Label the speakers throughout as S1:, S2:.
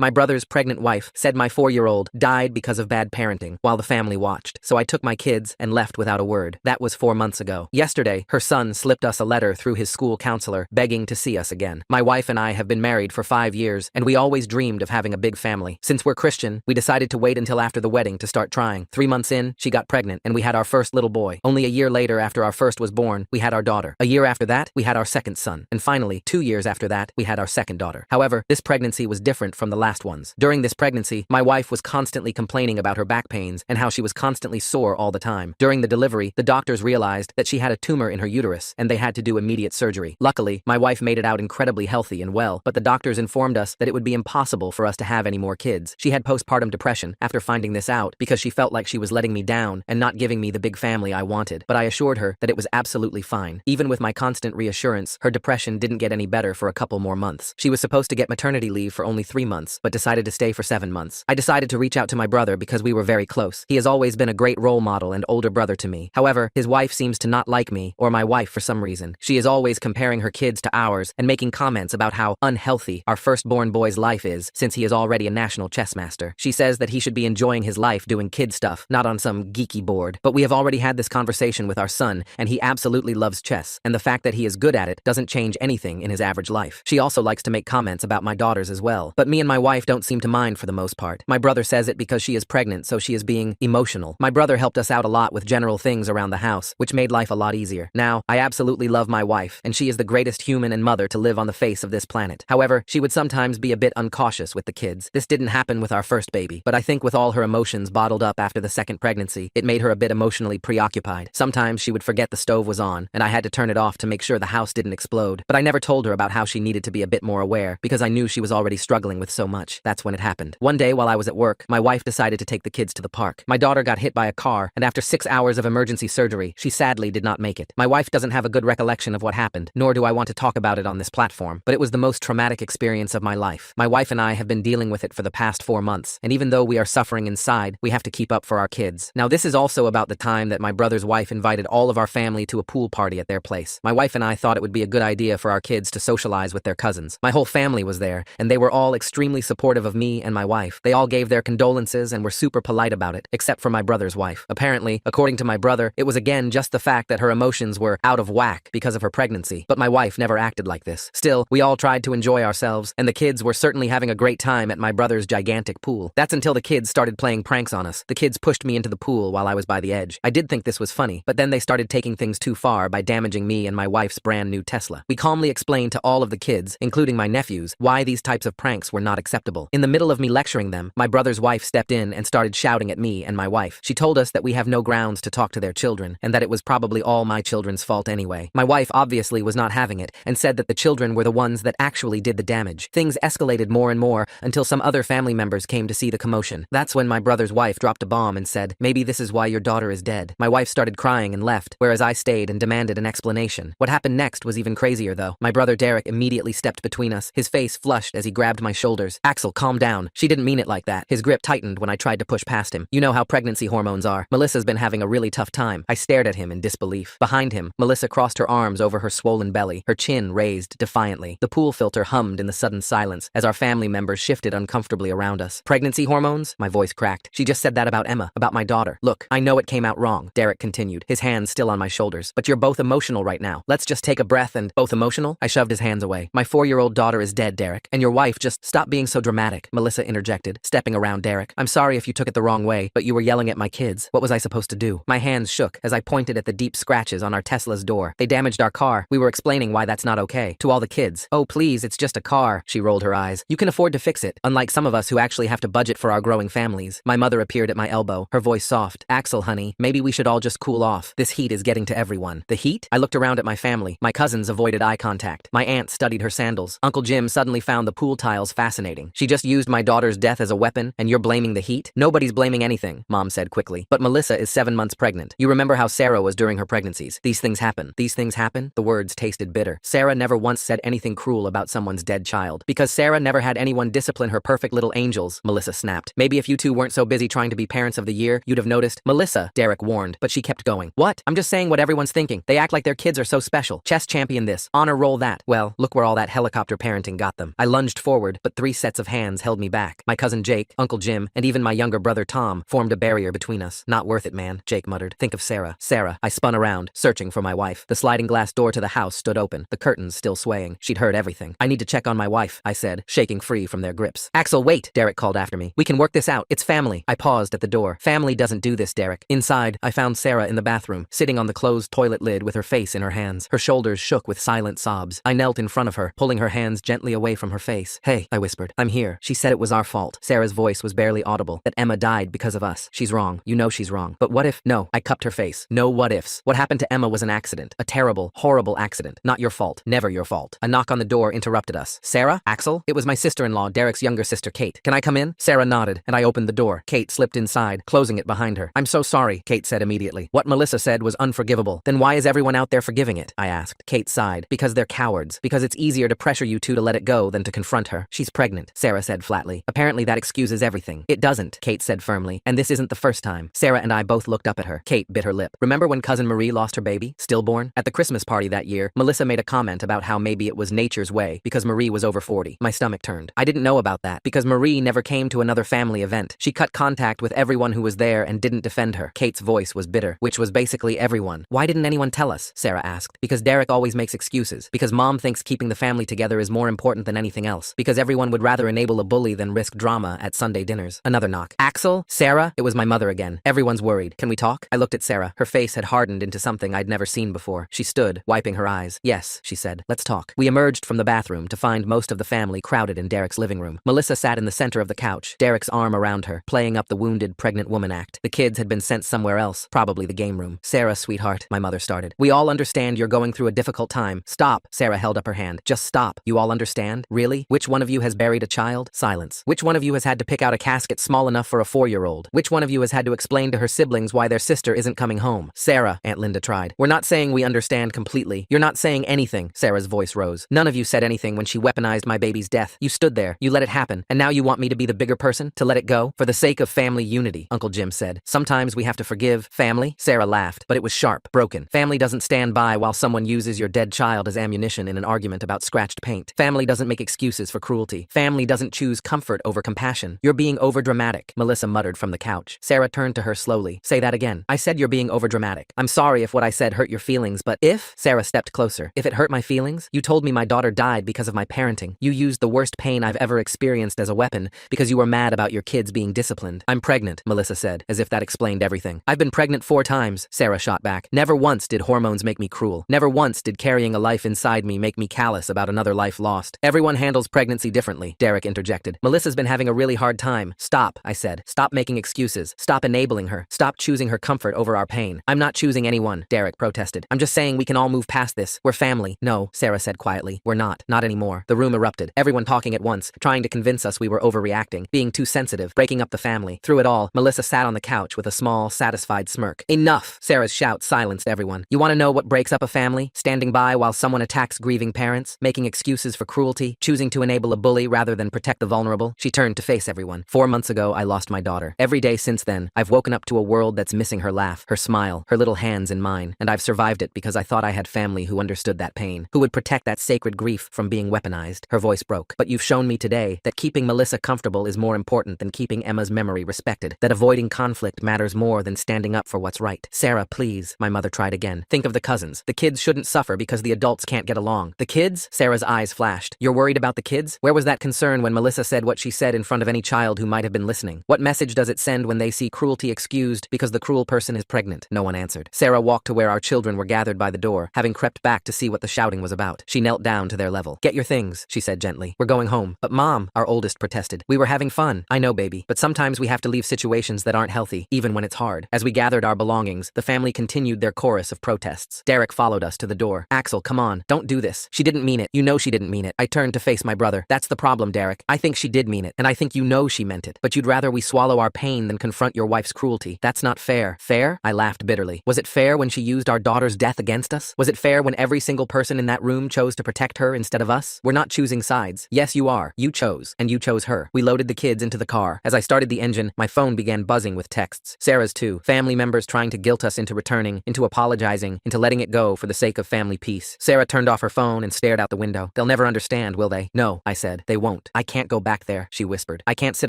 S1: My brother's pregnant wife said my 4-year-old died because of bad parenting while the family watched, so I took my kids and left without a word. That was 4 months ago. Yesterday, her son slipped us a letter through his school counselor begging to see us again. My wife and I have been married for 5 years, and we always dreamed of having a big family. Since we're Christian, we decided to wait until after the wedding to start trying. 3 months in, she got pregnant, and we had our first little boy. Only a year later, after our first was born, we had our daughter. A year after that, we had our second son. And finally, 2 years after that, we had our second daughter. However, this pregnancy was different from the last ones. During this pregnancy, my wife was constantly complaining about her back pains and how she was constantly sore all the time. During the delivery, the doctors realized that she had a tumor in her uterus, and they had to do immediate surgery. Luckily, my wife made it out incredibly healthy and well, but the doctors informed us that it would be impossible for us to have any more kids. She had postpartum depression after finding this out because she felt like she was letting me down and not giving me the big family I wanted, but I assured her that it was absolutely fine. Even with my constant reassurance, her depression didn't get any better for a couple more months. She was supposed to get maternity leave for only 3 months, but decided to stay for 7 months. I decided to reach out to my brother because we were very close. He has always been a great role model and older brother to me. However, his wife seems to not like me or my wife for some reason. She is always comparing her kids to ours and making comments about how unhealthy our firstborn boy's life is since he is already a national chess master. She says that he should be enjoying his life doing kid stuff, not on some geeky board. But we have already had this conversation with our son, and he absolutely loves chess, and the fact that he is good at it doesn't change anything in his average life. She also likes to make comments about my daughters as well, but me and my wife don't seem to mind for the most part. My brother says it because she is pregnant, so she is being emotional. My brother helped us out a lot with general things around the house, which made life a lot easier. Now, I absolutely love my wife, and she is the greatest human and mother to live on the face of this planet. However, she would sometimes be a bit uncautious with the kids. This didn't happen with our first baby, but I think with all her emotions bottled up after the second pregnancy, it made her a bit emotionally preoccupied. Sometimes she would forget the stove was on, and I had to turn it off to make sure the house didn't explode. But I never told her about how she needed to be a bit more aware, because I knew she was already struggling with so much. That's when it happened. One day while I was at work, my wife decided to take the kids to the park. My daughter got hit by a car, and after 6 hours of emergency surgery, she sadly did not make it. My wife doesn't have a good recollection of what happened, nor do I want to talk about it on this platform, but it was the most traumatic experience of my life. My wife and I have been dealing with it for the past 4 months, and even though we are suffering inside, we have to keep up for our kids. Now, this is also about the time that my brother's wife invited all of our family to a pool party at their place. My wife and I thought it would be a good idea for our kids to socialize with their cousins. My whole family was there, and they were all extremely supportive of me and my wife. They all gave their condolences and were super polite about it, except for my brother's wife. Apparently, according to my brother, it was again just the fact that her emotions were out of whack because of her pregnancy, but my wife never acted like this. Still, we all tried to enjoy ourselves, and the kids were certainly having a great time at my brother's gigantic pool. That's until the kids started playing pranks on us. The kids pushed me into the pool while I was by the edge. I did think this was funny, but then they started taking things too far by damaging me and my wife's brand new Tesla. We calmly explained to all of the kids, including my nephews, why these types of pranks were not acceptable. In the middle of me lecturing them, my brother's wife stepped in and started shouting at me and my wife. She told us that we have no grounds to talk to their children, and that it was probably all my children's fault anyway. My wife obviously was not having it, and said that the children were the ones that actually did the damage. Things escalated more and more until some other family members came to see the commotion. That's when my brother's wife dropped a bomb and said, "Maybe this is why your daughter is dead." My wife started crying and left, whereas I stayed and demanded an explanation. What happened next was even crazier though. My brother Derek immediately stepped between us, his face flushed as he grabbed my shoulders. "Axel, calm down. She didn't mean it like that." His grip tightened when I tried to push past him. You know how pregnancy hormones are. Melissa's been having a really tough time. I stared at him in disbelief. Behind him, Melissa crossed her arms over her swollen belly, her chin raised defiantly. The pool filter hummed in the sudden silence as our family members shifted uncomfortably around us. "Pregnancy hormones?" My voice cracked. "She just said that about Emma, about my daughter. Look, I know it came out wrong," Derek continued, his hands still on my shoulders. "But you're both emotional right now. Let's just take a breath and..." "Both emotional?" I shoved his hands away. "My 4-year-old daughter is dead, Derek. And your wife just..." "Stop being so dramatic," Melissa interjected, stepping around Derek. "I'm sorry if you took it the wrong way, but you were yelling at my kids. What was I supposed to do?" My hands shook as I pointed at the deep scratches on our Tesla's door. "They damaged our car. We were explaining why that's not okay to all the kids." "Oh, please, it's just a car." She rolled her eyes. "You can afford to fix it, unlike some of us who actually have to budget for our growing families." My mother appeared at my elbow, her voice soft. "Axel, honey, maybe we should all just cool off. This heat is getting to everyone." "The heat?" I looked around at my family. My cousins avoided eye contact. My aunt studied her sandals. Uncle Jim suddenly found the pool tiles fascinating. "She just used my daughter's death as a weapon, and you're blaming the heat?" "Nobody's blaming anything," Mom said quickly. "But Melissa is 7 months pregnant. You remember how Sarah was during her pregnancies. These things happen." "These things happen?" The words tasted bitter. Sarah never once said anything cruel about someone's dead child. "Because Sarah never had anyone discipline her perfect little angels," Melissa snapped. "Maybe if you two weren't so busy trying to be parents of the year, you'd have noticed." "Melissa," Derek warned, but she kept going. "What? I'm just saying what everyone's thinking. They act like their kids are so special. Chess champion this, honor roll that. Well, look where all that helicopter parenting got them." I lunged forward, but 3 sets sets of hands held me back. My cousin Jake, Uncle Jim, and even my younger brother Tom formed a barrier between us. Not worth it, man, Jake muttered. Think of Sarah. Sarah. I spun around, searching for my wife. The sliding glass door to the house stood open, the curtains still swaying. She'd heard everything. I need to check on my wife, I said, shaking free from their grips. Axel, wait, Derek called after me. We can work this out. It's family. I paused at the door. Family doesn't do this, Derek. Inside, I found Sarah in the bathroom, sitting on the closed toilet lid with her face in her hands. Her shoulders shook with silent sobs. I knelt in front of her, pulling her hands gently away from her face. Hey, I whispered. I'm here. She said it was our fault. Sarah's voice was barely audible. That Emma died because of us. She's wrong. You know she's wrong. But what if? No. I cupped her face. No what ifs. What happened to Emma was an accident. A terrible, horrible accident. Not your fault. Never your fault. A knock on the door interrupted us. Sarah? Axel? It was my sister-in-law, Derek's younger sister, Kate. Can I come in? Sarah nodded, and I opened the door. Kate slipped inside, closing it behind her. I'm so sorry, Kate said immediately. What Melissa said was unforgivable. Then why is everyone out there forgiving it? I asked. Kate sighed. Because they're cowards. Because it's easier to pressure you two to let it go than to confront her. She's pregnant, Sarah said flatly. Apparently that excuses everything. It doesn't, Kate said firmly. And this isn't the first time. Sarah and I both looked up at her. Kate bit her lip. Remember when cousin Marie lost her baby, stillborn? At the Christmas party that year, Melissa made a comment about how maybe it was nature's way because Marie was over 40. My stomach turned. I didn't know about that because Marie never came to another family event. She cut contact with everyone who was there and didn't defend her. Kate's voice was bitter, which was basically everyone. Why didn't anyone tell us? Sarah asked. Because Derek always makes excuses. Because mom thinks keeping the family together is more important than anything else. Because everyone would rather enable a bully than risk drama at Sunday dinners. Another knock. Axel? Sarah? It was my mother again. Everyone's worried. Can we talk? I looked at Sarah. Her face had hardened into something I'd never seen before. She stood, wiping her eyes. Yes, she said. Let's talk. We emerged from the bathroom to find most of the family crowded in Derek's living room. Melissa sat in the center of the couch, Derek's arm around her, playing up the wounded pregnant woman act. The kids had been sent somewhere else, probably the game room. Sarah, sweetheart, my mother started. We all understand you're going through a difficult time. Stop. Sarah held up her hand. Just stop. You all understand? Really? Which one of you has buried a child? Silence. Which one of you has had to pick out a casket small enough for a 4-year-old? Which one of you has had to explain to her siblings why their sister isn't coming home? Sarah, Aunt Linda tried. We're not saying we understand completely. You're not saying anything. Sarah's voice rose. None of you said anything when she weaponized my baby's death. You stood there. You let it happen. And now you want me to be the bigger person? To let it go? For the sake of family unity, Uncle Jim said. Sometimes we have to forgive. Family? Sarah laughed, but it was sharp, broken. Family doesn't stand by while someone uses your dead child as ammunition in an argument about scratched paint. Family doesn't make excuses for cruelty. Family doesn't choose comfort over compassion. You're being overdramatic, Melissa muttered from the couch. Sarah turned to her slowly. Say that again. I said you're being overdramatic. I'm sorry if what I said hurt your feelings, but if? Sarah stepped closer. If it hurt my feelings? You told me my daughter died because of my parenting. You used the worst pain I've ever experienced as a weapon because you were mad about your kids being disciplined. I'm pregnant, Melissa said, as if that explained everything. I've been pregnant 4 times, Sarah shot back. Never once did hormones make me cruel. Never once did carrying a life inside me make me callous about another life lost. Everyone handles pregnancy differently, Derek interjected. Melissa's been having a really hard time. Stop, I said. Stop making excuses. Stop enabling her. Stop choosing her comfort over our pain. I'm not choosing anyone, Derek protested. I'm just saying we can all move past this. We're family. No, Sarah said quietly. We're not. Not anymore. The room erupted. Everyone talking at once, trying to convince us we were overreacting, being too sensitive, breaking up the family. Through it all, Melissa sat on the couch with a small, satisfied smirk. Enough! Sarah's shout silenced everyone. You want to know what breaks up a family? Standing by while someone attacks grieving parents, making excuses for cruelty, choosing to enable a bully rather than protect the vulnerable. She turned to face everyone. 4 months ago, I lost my daughter. Every day since then, I've woken up to a world that's missing her laugh, her smile, her little hands in mine, and I've survived it because I thought I had family who understood that pain, who would protect that sacred grief from being weaponized. Her voice broke. But you've shown me today that keeping Melissa comfortable is more important than keeping Emma's memory respected, that avoiding conflict matters more than standing up for what's right. Sarah, please, my mother tried again. Think of the cousins. The kids shouldn't suffer because the adults can't get along. The kids? Sarah's eyes flashed. You're worried about the kids? Where was that concern when Melissa said what she said in front of any child who might have been listening? What message does it send when they see cruelty excused because the cruel person is pregnant? No one answered. Sarah walked to where our children were gathered by the door, having crept back to see what the shouting was about. She knelt down to their level. Get your things, she said gently. We're going home. But Mom, our oldest protested. We were having fun. I know, baby. But sometimes we have to leave situations that aren't healthy, even when it's hard. As we gathered our belongings, the family continued their chorus of protests. Derek followed us to the door. Axel, come on. Don't do this. She didn't mean it. You know she didn't mean it. I turned to face my brother. That's the problem, Derek. I think she did mean it, and I think you know she meant it. But you'd rather we swallow our pain than confront your wife's cruelty. That's not fair. Fair? I laughed bitterly. Was it fair when she used our daughter's death against us? Was it fair when every single person in that room chose to protect her instead of us? We're not choosing sides. Yes, you are. You chose. And you chose her. We loaded the kids into the car. As I started the engine, my phone began buzzing with texts. Sarah's too. Family members trying to guilt us into returning, into apologizing, into letting it go for the sake of family peace. Sarah turned off her phone and stared out the window. They'll never understand, will they? No, I said. They won't. won't. I can't go back there, she whispered. I can't sit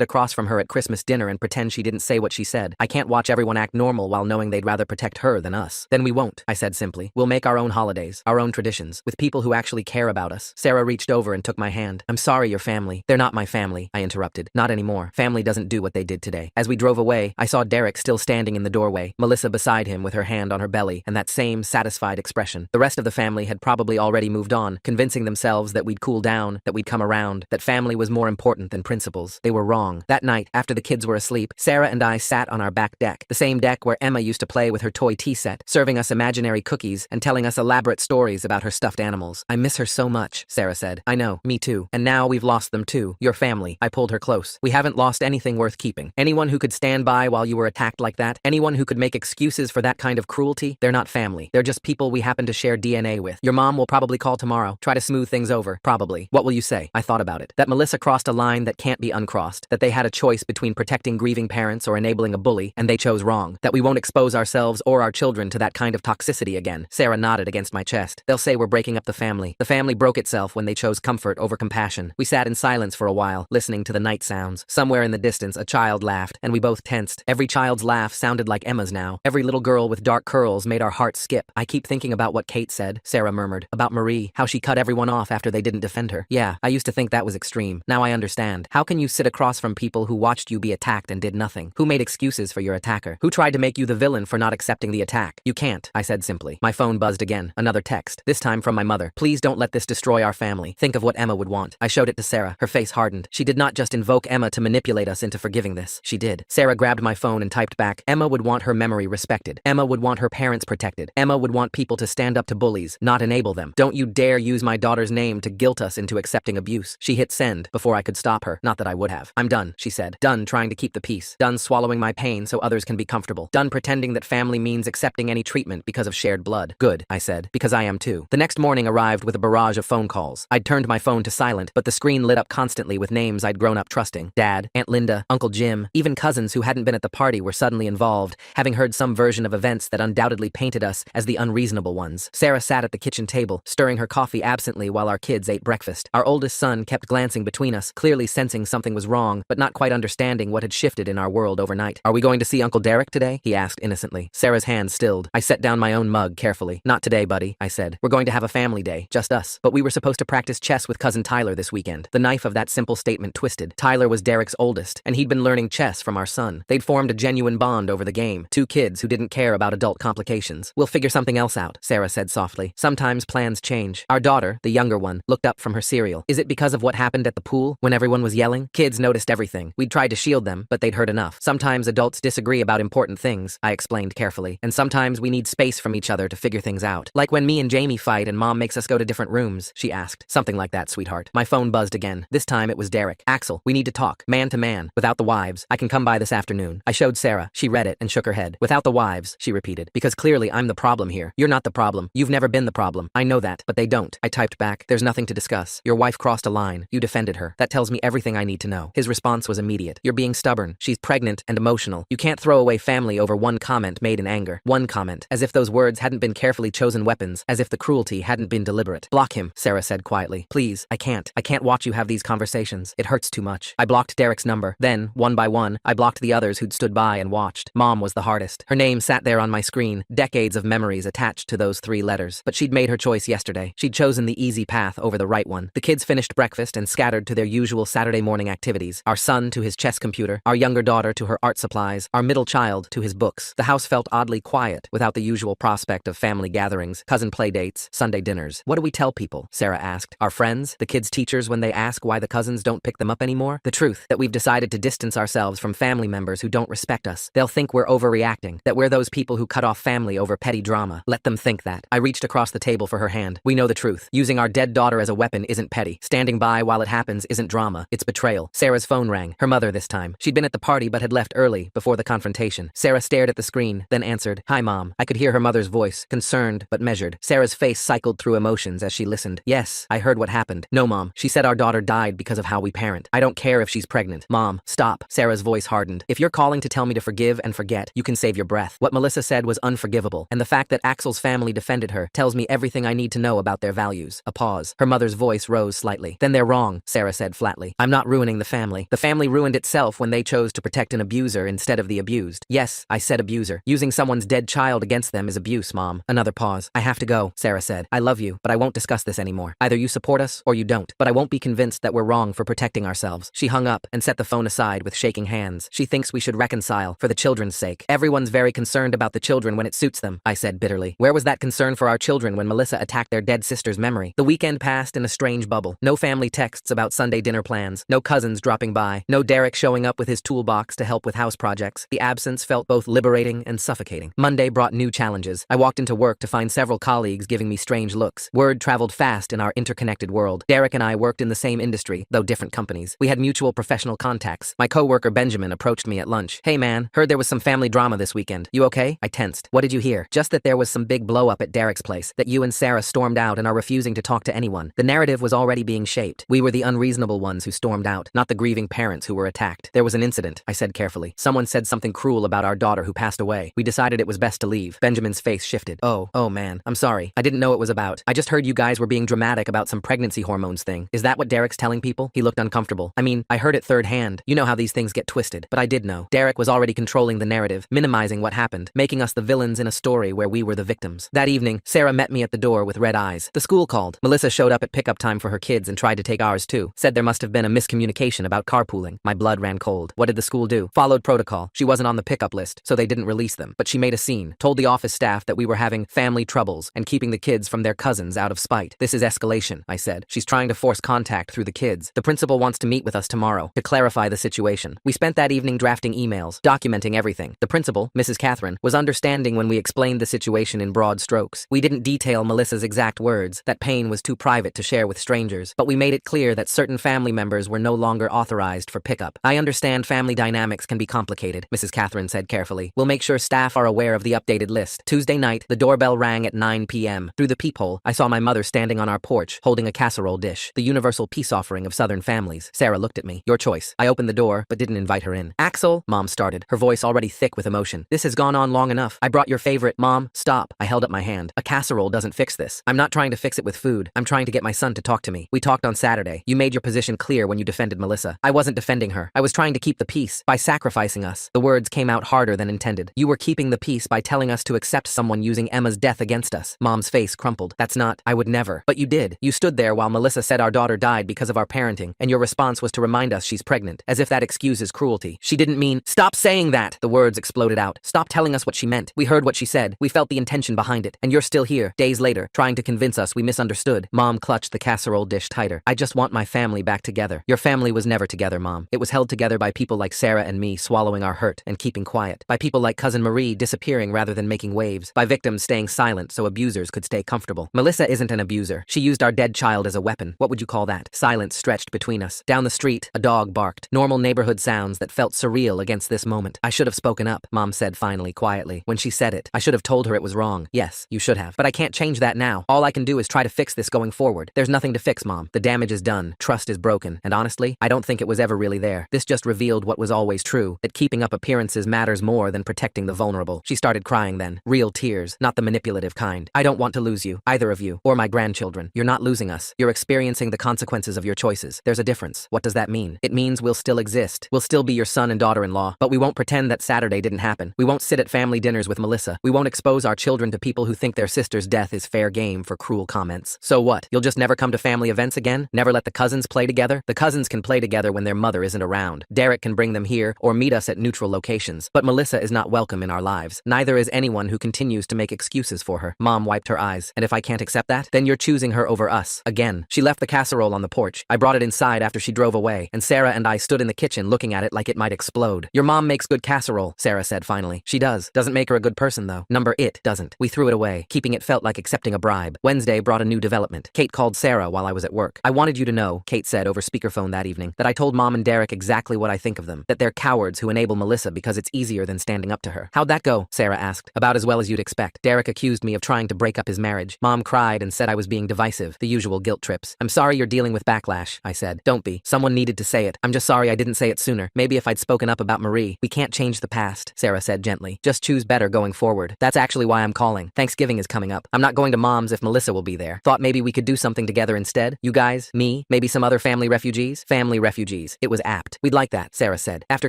S1: across from her at Christmas dinner and pretend she didn't say what she said. I can't watch everyone act normal while knowing they'd rather protect her than us. Then we won't, I said simply. We'll make our own holidays, our own traditions, with people who actually care about us. Sarah reached over and took my hand. I'm sorry, your family. They're not my family, I interrupted. Not anymore. Family doesn't do what they did today. As we drove away, I saw Derek still standing in the doorway, Melissa beside him with her hand on her belly and that same satisfied expression. The rest of the family had probably already moved on, convincing themselves that we'd cool down, that we'd come around, that family was more important than principles. They were wrong. That night, after the kids were asleep, Sarah and I sat on our back deck, the same deck where Emma used to play with her toy tea set, serving us imaginary cookies and telling us elaborate stories about her stuffed animals. I miss her so much, Sarah said. I know, me too. And now we've lost them too. Your family. I pulled her close. We haven't lost anything worth keeping. Anyone who could stand by while you were attacked like that, anyone who could make excuses for that kind of cruelty, they're not family. They're just people we happen to share DNA with. Your mom will probably call tomorrow, try to smooth things over. Probably. What will you say? I thought about it. That Melissa crossed a line that can't be uncrossed. That they had a choice between protecting grieving parents or enabling a bully, and they chose wrong. That we won't expose ourselves or our children to that kind of toxicity again. Sarah nodded against my chest. They'll say we're breaking up the family. The family broke itself when they chose comfort over compassion. We sat in silence for a while, listening to the night sounds. Somewhere in the distance, a child laughed, and we both tensed. Every child's laugh sounded like Emma's now. Every little girl with dark curls made our hearts skip. I keep thinking about what Kate said, Sarah murmured. About Marie, how she cut everyone off after they didn't defend her. Yeah, I used to think that was extreme. Now I understand. How can you sit across from people who watched you be attacked and did nothing? Who made excuses for your attacker? Who tried to make you the villain for not accepting the attack? You can't, I said simply. My phone buzzed again. Another text, this time from my mother. Please don't let this destroy our family. Think of what Emma would want. I showed it to Sarah. Her face hardened. She did not just invoke Emma to manipulate us into forgiving this. She did. Sarah grabbed my phone and typed back, Emma would want her memory respected. Emma would want her parents protected. Emma would want people to stand up to bullies, not enable them. Don't you dare use my daughter's name to guilt us into accepting abuse. She hit send before I could stop her. Not that I would have. I'm done, she said. Done trying to keep the peace. Done swallowing my pain so others can be comfortable. Done pretending that family means accepting any treatment because of shared blood. Good, I said, because I am too. The next morning arrived with a barrage of phone calls. I'd turned my phone to silent, but the screen lit up constantly with names I'd grown up trusting. Dad, Aunt Linda, Uncle Jim, even cousins who hadn't been at the party were suddenly involved, having heard some version of events that undoubtedly painted us as the unreasonable ones. Sarah sat at the kitchen table, stirring her coffee absently while our kids ate breakfast. Our oldest son kept glancing between us, clearly sensing something was wrong, but not quite understanding what had shifted in our world overnight. Are we going to see Uncle Derek today? He asked innocently. Sarah's hand stilled. I set down my own mug carefully. Not today, buddy, I said. We're going to have a family day, just us. But we were supposed to practice chess with cousin Tyler this weekend. The knife of that simple statement twisted. Tyler was Derek's oldest, and he'd been learning chess from our son. They'd formed a genuine bond over the game. Two kids who didn't care about adult complications. We'll figure something else out, Sarah said softly. Sometimes plans change. Our daughter, the younger one, looked up from her cereal. Is it because of what happened at the pool when everyone was yelling? Kids noticed everything. We'd tried to shield them, but they'd heard enough. Sometimes adults disagree about important things, I explained carefully. And sometimes we need space from each other to figure things out. Like when me and Jamie fight and Mom makes us go to different rooms, she asked. Something like that, sweetheart. My phone buzzed again. This time it was Derek. Axel, we need to talk. Man to man. Without the wives. I can come by this afternoon. I showed Sarah. She read it and shook her head. Without the wives, she repeated. Because clearly I'm the problem here. You're not the problem. You've never been the problem. I know that, but they don't. I typed back. There's nothing to discuss. Your wife crossed a line. You defended her. That tells me everything I need to know. His response was immediate. You're being stubborn. She's pregnant and emotional. You can't throw away family over one comment made in anger. One comment. As if those words hadn't been carefully chosen weapons. As if the cruelty hadn't been deliberate. Block him, Sarah said quietly. Please, I can't. I can't watch you have these conversations. It hurts too much. I blocked Derek's number. Then, one by one, I blocked the others who'd stood by and watched. Mom was the hardest. Her name sat there on my screen. Decades of memories attached to those 3 letters. But she'd made her choice yesterday. She'd chosen the easy path over the right one. The kids finished breakfast and scattered to their usual Saturday morning activities. Our son to his chess computer. Our younger daughter to her art supplies. Our middle child to his books. The house felt oddly quiet, without the usual prospect of family gatherings, cousin play dates, Sunday dinners. What do we tell people? Sarah asked. Our friends? The kids' teachers when they ask why the cousins don't pick them up anymore? The truth, that we've decided to distance ourselves from family members who don't respect us. They'll think we're overreacting, that we're those people who cut off family over petty drama. Let them think that. I reached across the table for her hand. We know the truth. Using our dead daughter as a weapon isn't petty. Standing by while it happens isn't drama. It's betrayal. Sarah's phone rang. Her mother this time. She'd been at the party but had left early, before the confrontation. Sarah stared at the screen, then answered, Hi, Mom. I could hear her mother's voice, concerned but measured. Sarah's face cycled through emotions as she listened. Yes, I heard what happened. No, Mom. She said our daughter died because of how we parent. I don't care if she's pregnant. Mom, stop. Sarah's voice hardened. If you're calling to tell me to forgive and forget, you can save your breath. What Melissa said was unforgivable, and the fact that Axel's family defended her tells me everything I need to know about their values. A pause. Her mother's voice rose slightly. Then they're wrong. wrong, Sarah said flatly. I'm not ruining the family. The family ruined itself when they chose to protect an abuser instead of the abused. Yes, I said abuser. Using someone's dead child against them is abuse, Mom. Another pause. I have to go, Sarah said. I love you, but I won't discuss this anymore. Either you support us or you don't, but I won't be convinced that we're wrong for protecting ourselves. She hung up and set the phone aside with shaking hands. She thinks we should reconcile for the children's sake. Everyone's very concerned about the children when it suits them, I said bitterly. Where was that concern for our children when Melissa attacked their dead sister's memory? The weekend passed in a strange bubble. No family texts about Sunday dinner plans. No cousins dropping by. No Derek showing up with his toolbox to help with house projects. The absence felt both liberating and suffocating. Monday brought new challenges. I walked into work to find several colleagues giving me strange looks. Word traveled fast in our interconnected world. Derek and I worked in the same industry, though different companies. We had mutual professional contacts. My coworker Benjamin approached me at lunch. Hey man, heard there was some family drama this weekend. You okay? I tensed. What did you hear? Just that there was some big blow up at Derek's place, that you and Sarah stormed out and are refusing to talk to anyone. The narrative was already being shaped. We were the unreasonable ones who stormed out, not the grieving parents who were attacked. There was an incident, I said carefully. Someone said something cruel about our daughter who passed away. We decided it was best to leave. Benjamin's face shifted. Oh man, I'm sorry. I didn't know it was about. I just heard you guys were being dramatic about some pregnancy hormones thing. Is that what Derek's telling people? He looked uncomfortable. I mean, I heard it third hand. You know how these things get twisted. But I did know. Derek was already controlling the narrative, minimizing what happened, making us the villains in a story where we were the victims. That evening, Sarah met me at the door with red eyes. The school called. Melissa showed up at pickup time for her kids and tried to take ours too. Said there must have been a miscommunication about carpooling. My blood ran cold. What did the school do? Followed protocol. She wasn't on the pickup list, so they didn't release them. But she made a scene, told the office staff that we were having family troubles and keeping the kids from their cousins out of spite. This is escalation, I said. She's trying to force contact through the kids. The principal wants to meet with us tomorrow to clarify the situation. We spent that evening drafting emails, documenting everything. The principal, Mrs. Catherine, was understanding when we explained the situation in broad strokes. We didn't detail Melissa's exact words. That pain was too private to share with strangers, but we made it clear that certain family members were no longer authorized for pickup. I understand family dynamics can be complicated, Mrs. Catherine said carefully. We'll make sure staff are aware of the updated list. Tuesday night, the doorbell rang at 9 p.m. Through the peephole, I saw my mother standing on our porch, holding a casserole dish, the universal peace offering of Southern families. Sarah looked at me. Your choice. I opened the door, but didn't invite her in. Axel, Mom started, her voice already thick with emotion. This has gone on long enough. I brought your favorite. Mom, stop. I held up my hand. A casserole doesn't fix this. I'm not trying to fix it with food. I'm trying to get my son to talk to me. We talked on Saturday. You made your position clear when you defended Melissa. I wasn't defending her. I was trying to keep the peace by sacrificing us. The words came out harder than intended. You were keeping the peace by telling us to accept someone using Emma's death against us. Mom's face crumpled. That's not. I would never. But you did. You stood there while Melissa said our daughter died because of our parenting, and your response was to remind us she's pregnant, as if that excuses cruelty. She didn't mean. Stop saying that! The words exploded out. Stop telling us what she meant. We heard what she said. We felt the intention behind it. And you're still here, days later, trying to convince us we misunderstood. Mom clutched the casserole dish tighter. I just want my family back together. Your family was never together, Mom. It was held together by people like Sarah and me swallowing our hurt and keeping quiet. By people like Cousin Marie disappearing rather than making waves. By victims staying silent so abusers could stay comfortable. Melissa isn't an abuser. She used our dead child as a weapon. What would you call that? Silence stretched between us. Down the street, a dog barked. Normal neighborhood sounds that felt surreal against this moment. I should have spoken up, Mom said finally, quietly. When she said it, I should have told her it was wrong. Yes, you should have. But I can't change that now. All I can do is try to fix this going forward. There's nothing to fix, Mom. The damage is done. Trust is broken. And honestly, I don't think it was ever really there. This just revealed what was always true, that keeping up appearances matters more than protecting the vulnerable. She started crying then. Real tears, not the manipulative kind. I don't want to lose you, either of you, or my grandchildren. You're not losing us. You're experiencing the consequences of your choices. There's a difference. What does that mean? It means we'll still exist. We'll still be your son and daughter-in-law, but we won't pretend that Saturday didn't happen. We won't sit at family dinners with Melissa. We won't expose our children to people who think their sister's death is fair game for cruel comments. So what? You'll just never come to family events again? Never let the cousins play together? The cousins can play together when their mother isn't around. Derek can bring them here or meet us at neutral locations. But Melissa is not welcome in our lives. Neither is anyone who continues to make excuses for her. Mom wiped her eyes. And if I can't accept that, then you're choosing her over us. Again. She left the casserole on the porch. I brought it inside after she drove away, and Sarah and I stood in the kitchen looking at it like it might explode. Your mom makes good casserole, Sarah said finally. She does. Doesn't make her a good person though. It doesn't. We threw it away, keeping it felt like accepting a bribe. Wednesday brought a new development. Kate called Sarah while I was at work. I wanted you to know, Kate said over speakerphone that evening, that I told Mom and Derek exactly what I think of them. That they're cowards who enable Melissa because it's easier than standing up to her. How'd that go? Sarah asked. About as well as you'd expect. Derek accused me of trying to break up his marriage. Mom cried and said I was being divisive. The usual guilt trips. I'm sorry you're dealing with backlash, I said. Don't be. Someone needed to say it. I'm just sorry I didn't say it sooner. Maybe if I'd spoken up about Marie. We can't change the past, Sarah said gently. Just choose better going forward. That's actually why I'm calling. Thanksgiving is coming up. I'm not going to Mom's if Melissa will be there. Thought maybe we could do something together instead. You guys, me, me, maybe some other family refugees? Family refugees. It was apt. We'd like that, Sarah said. After